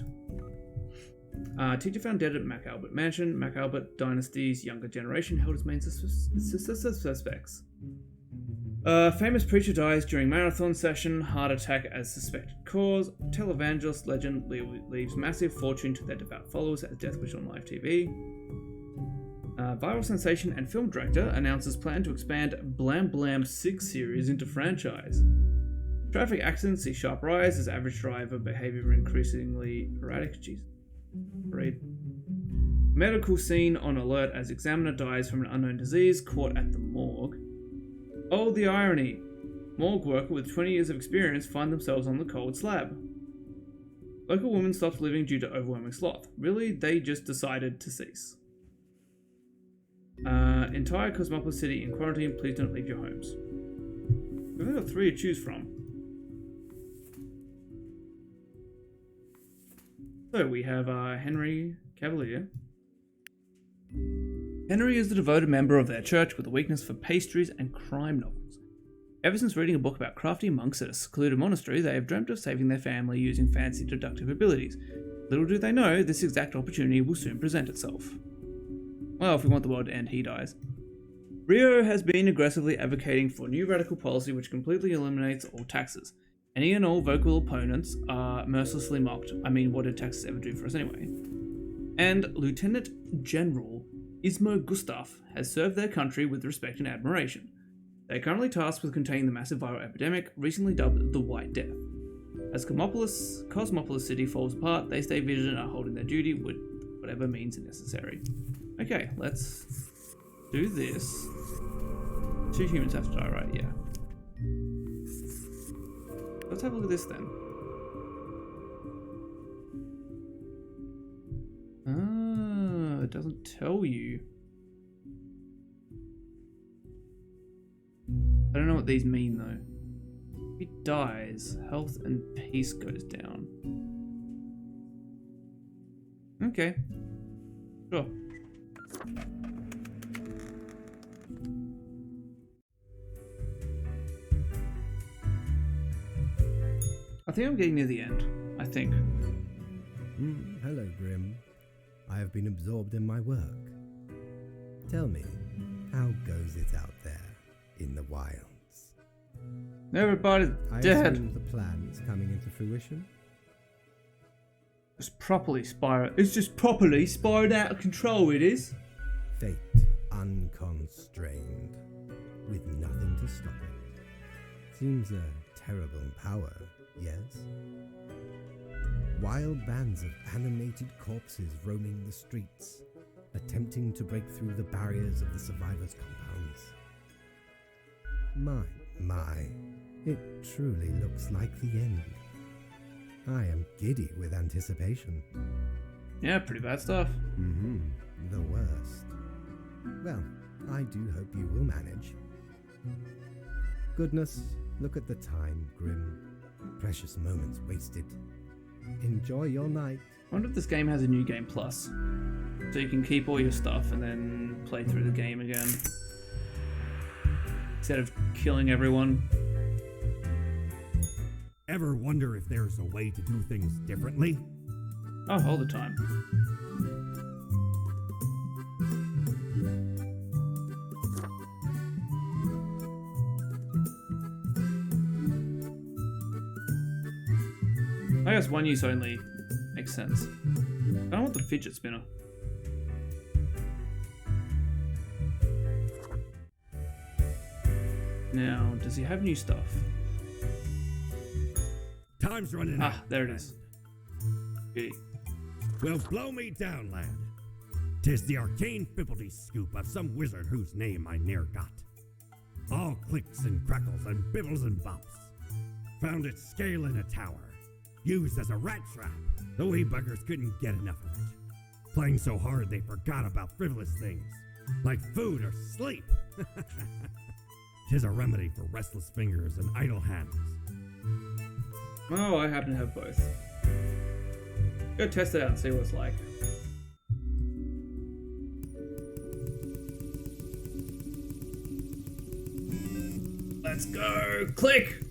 Teacher found dead at MacAlbert Mansion. MacAlbert Dynasty's younger generation held as main suspects. Famous preacher dies during marathon session. Heart attack as suspected cause. Televangelist legend leaves massive fortune to their devout followers as death wish on live TV. Viral sensation and film director announces plan to expand Blam Blam 6 series into franchise. Traffic accidents see sharp rise as average driver behavior increasingly erratic. Jesus. Read. Medical scene on alert as examiner dies from an unknown disease caught at the morgue. Oh, the irony. Morgue worker with 20 years of experience find themselves on the cold slab. Local woman stops living due to overwhelming sloth. Really, they just decided to cease. Entire Cosmopolis City in quarantine, please don't leave your homes. We've only got 3 to choose from. So we have Henry Cavalier. Henry is the devoted member of their church with a weakness for pastries and crime novels. Ever since reading a book about crafty monks at a secluded monastery, they have dreamt of saving their family using fancy deductive abilities. Little do they know, this exact opportunity will soon present itself. Well, if we want the world to end, he dies. Rio has been aggressively advocating for a new radical policy which completely eliminates all taxes. Any and all vocal opponents are mercilessly mocked. I mean, what did taxes ever do for us anyway? And Lieutenant General Ismo Gustav has served their country with respect and admiration. They are currently tasked with containing the massive viral epidemic, recently dubbed the White Death. As Cosmopolis City falls apart, they stay vigilant and are holding their duty with whatever means necessary. Okay, let's do this. 2 humans have to die, right? Yeah. Let's have a look at this then. Ah, it doesn't tell you. I don't know what these mean though. If he dies, health and peace goes down. Okay. Sure. I think I'm getting near the end. I think. Hello, Grim. I have been absorbed in my work. Tell me, how goes it out there in the wilds? Everybody's I dead. assume the plan is coming into fruition? It's just properly spiraled out of control, it is. Fate unconstrained, with nothing to stop it. Seems a terrible power, yes? Wild bands of animated corpses roaming the streets, attempting to break through the barriers of the survivors' compounds. My, it truly looks like the end. I am giddy with anticipation. Yeah, pretty bad stuff. The worst. Well, I do hope you will manage. Goodness, look at the time, Grim. Precious moments wasted. Enjoy your night. I wonder if this game has a new game plus. So you can keep all your stuff and then play through the game again. Instead of killing everyone. Ever wonder if there's a way to do things differently? Oh, all the time. I guess one use only makes sense. I don't want the fidget spinner. Now, does he have new stuff? Time's running out. Ah, there it is. Beauty. Well, blow me down, lad. 'Tis the arcane fibbledy scoop of some wizard whose name I ne'er got. All clicks and crackles and bibbles and bops. Found it scale in a tower. Used as a rat trap. The wee buggers couldn't get enough of it. Playing so hard they forgot about frivolous things. Like food or sleep. 'Tis a remedy for restless fingers and idle hands. Oh, I happen to have both. Go test it out and see what it's like. Let's go! Click!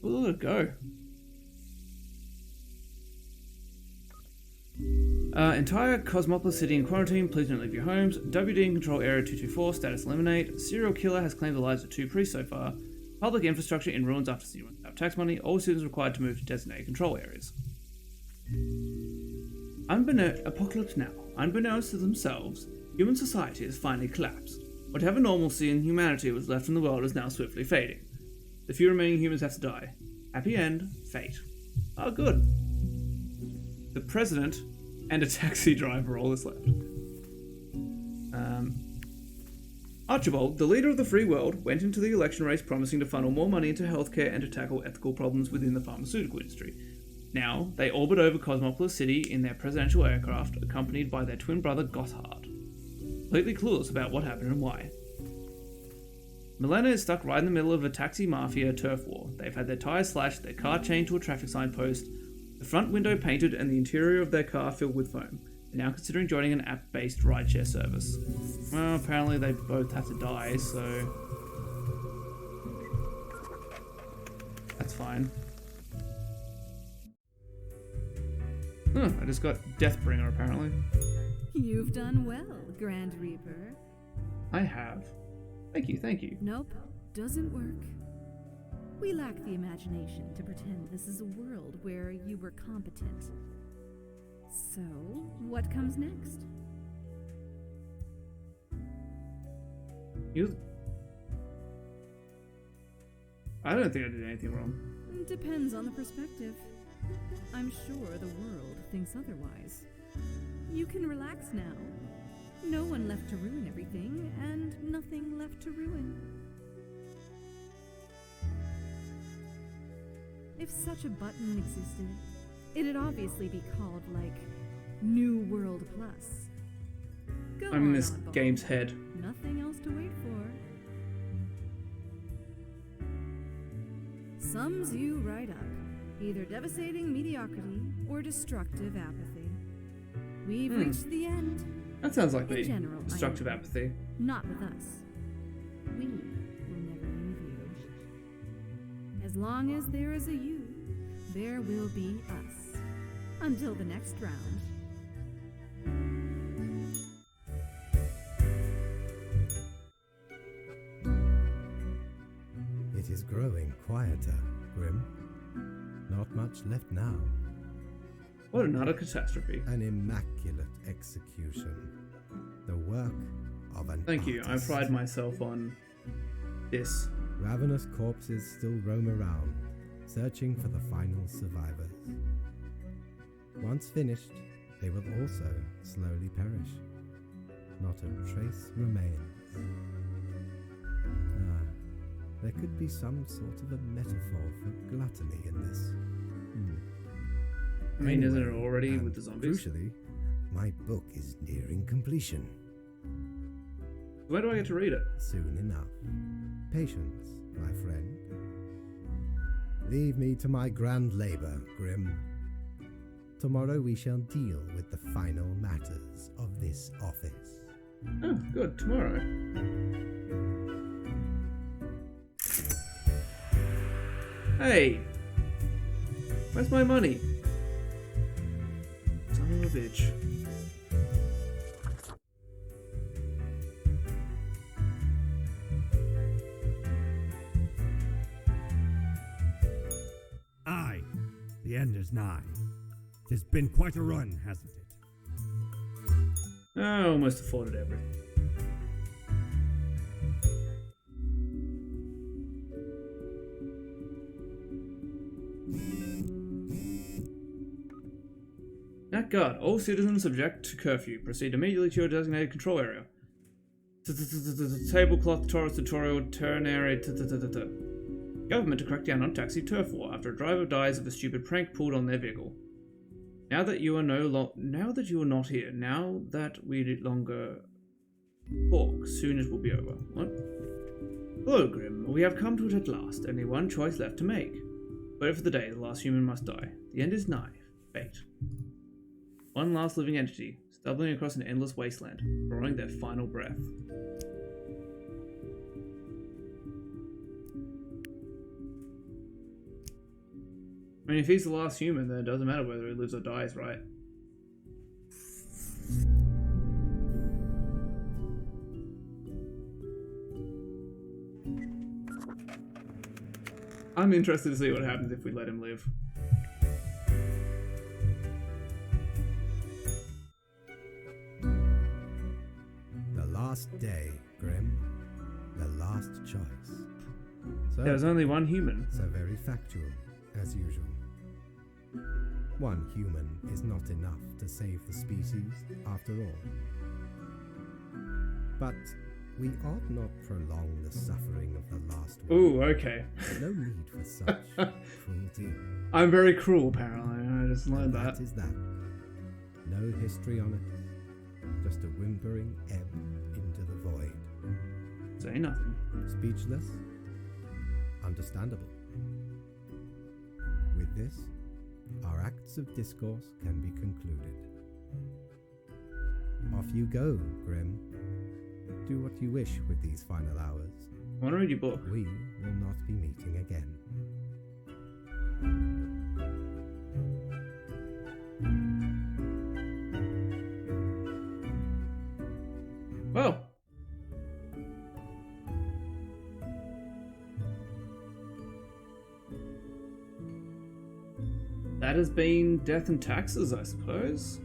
We'll let it go. Entire Cosmopolis City in quarantine. Please don't leave your homes. WD in Control Area 224. Status eliminate. Serial killer has claimed the lives of 2 priests so far. Public infrastructure in ruins after city runs out of tax money. All citizens required to move to designated control areas. Apocalypse now. Unbeknownst to themselves, human society has finally collapsed. Whatever normalcy and humanity was left in the world is now swiftly fading. The few remaining humans have to die. Happy end. Fate. Oh, good. The president and a taxi driver, all that's left. Archibald, the leader of the free world, went into the election race promising to funnel more money into healthcare and to tackle ethical problems within the pharmaceutical industry. Now, they orbit over Cosmopolis City in their presidential aircraft, accompanied by their twin brother Gotthard. Completely clueless about what happened and why. Milena is stuck right in the middle of a taxi mafia turf war. They've had their tyres slashed, their car chained to a traffic sign post, the front window painted, and the interior of their car filled with foam. They're now considering joining an app-based rideshare service. Well, apparently they both have to die, so that's fine. I just got Deathbringer, apparently. You've done well, Grand Reaper. I have. Thank you. Nope, doesn't work. We lack the imagination to pretend this is a world where you were competent. So, what comes next? I don't think I did anything wrong. Depends on the perspective. I'm sure the world thinks otherwise. You can relax now. No one left to ruin everything, and nothing left to ruin. If such a button existed, it'd obviously be called, like, New World Plus. Go I'm in on, this oddball. game's head. Nothing else to wait for. Sums you right up. Either devastating mediocrity or destructive apathy. We've reached the end. That sounds like In me. general, I Destructive know. apathy. Not with us. We will never leave you. As long as there is a you, there will be us. Until the next round. It is growing quieter, Grim. Not much left now. What another catastrophe. An immaculate execution. The work of an Thank you. I artist. pride myself on this. Ravenous corpses still roam around, searching for the final survivors. Once finished, they will also slowly perish. Not a trace remains. Ah, there could be some sort of a metaphor for gluttony in this. I mean, isn't it Anyway, already and with the zombies? Crucially, my book is nearing completion. Where do I get to read it? Soon enough. Patience, my friend. Leave me to my grand labor, Grim. Tomorrow we shall deal with the final matters of this office. Oh, good. Tomorrow. Hey! Where's my money? Son of a bitch. Aye, the end is nigh. 'Tis been quite a run, hasn't it? I almost afforded everything. That guard, all citizens subject to curfew. Proceed immediately to your designated control area. Tablecloth Taurus tutorial ternary. Government to crack down on taxi turf war after a driver dies of a stupid prank pulled on their vehicle. Now that you are not here, now that we no longer talk, soon it will be over. What? Hello, Grim. We have come to it at last. Only one choice left to make. Wait for the day the last human must die. The end is nigh. Fate. One last living entity, stumbling across an endless wasteland, drawing their final breath. I mean, if he's the last human, then it doesn't matter whether he lives or dies, right? I'm interested to see what happens if we let him live. The last day, Grim. The last choice. So, There's only one human. so very factual, as usual. One human is not enough to save the species, after all. But we ought not prolong the suffering of the last one. Ooh, okay. No need for such cruelty. I'm very cruel, apparently. I just learned that. That is that. No history on it. Just a whimpering ebb into the void. Say nothing. Speechless? Understandable. With this, our acts of discourse can be concluded. Off you go, Grim. Do what you wish with these final hours. I want to read your book. We will not be meeting again. Well. that has been death and taxes, I suppose.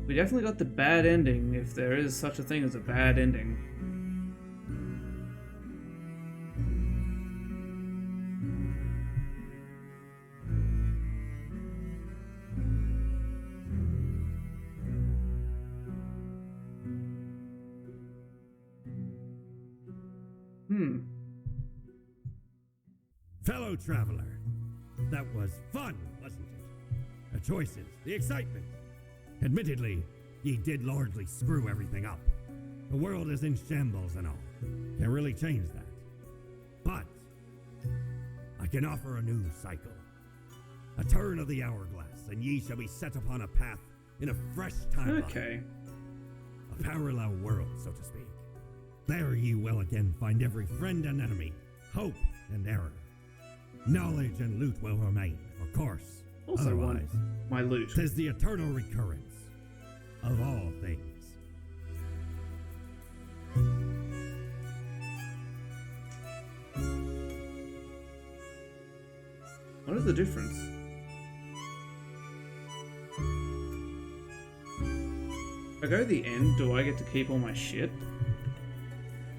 We definitely got the bad ending, if there is such a thing as a bad ending. Fellow traveler, that was fun, wasn't it? The choices, the excitement. Admittedly, ye did largely screw everything up. The world is in shambles and all. Can't really change that. But I can offer a new cycle. A turn of the hourglass, and ye shall be set upon a path in a fresh timeline. Okay. A parallel world, so to speak. There ye will again find every friend and enemy, hope and error. Knowledge and loot will remain, of course. Also want otherwise, my loot. 'tis the eternal recurrence of all things. What is the difference? If I go to the end, do I get to keep all my shit?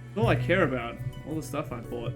That's all I care about. All the stuff I bought.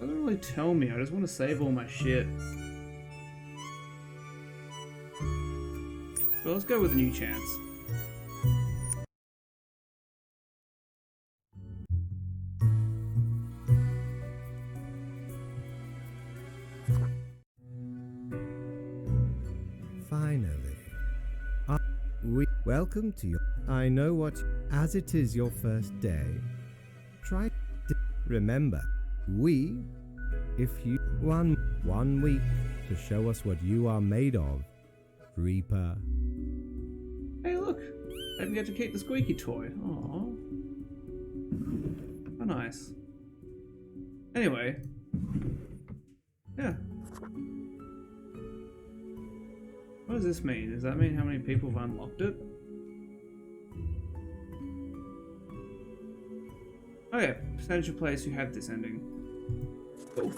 Doesn't really tell me. I just want to save all my shit. But let's go with a new chance. Finally. Welcome to your... I know what... As it is your first day, try to... Remember, if you... One week to show us what you are made of, Reaper. Hey, look! I didn't get to keep the squeaky toy. Aww. How nice. Anyway. Yeah. What does this mean? Does that mean how many people have unlocked it? Okay, percentage of players who have this ending. Cool.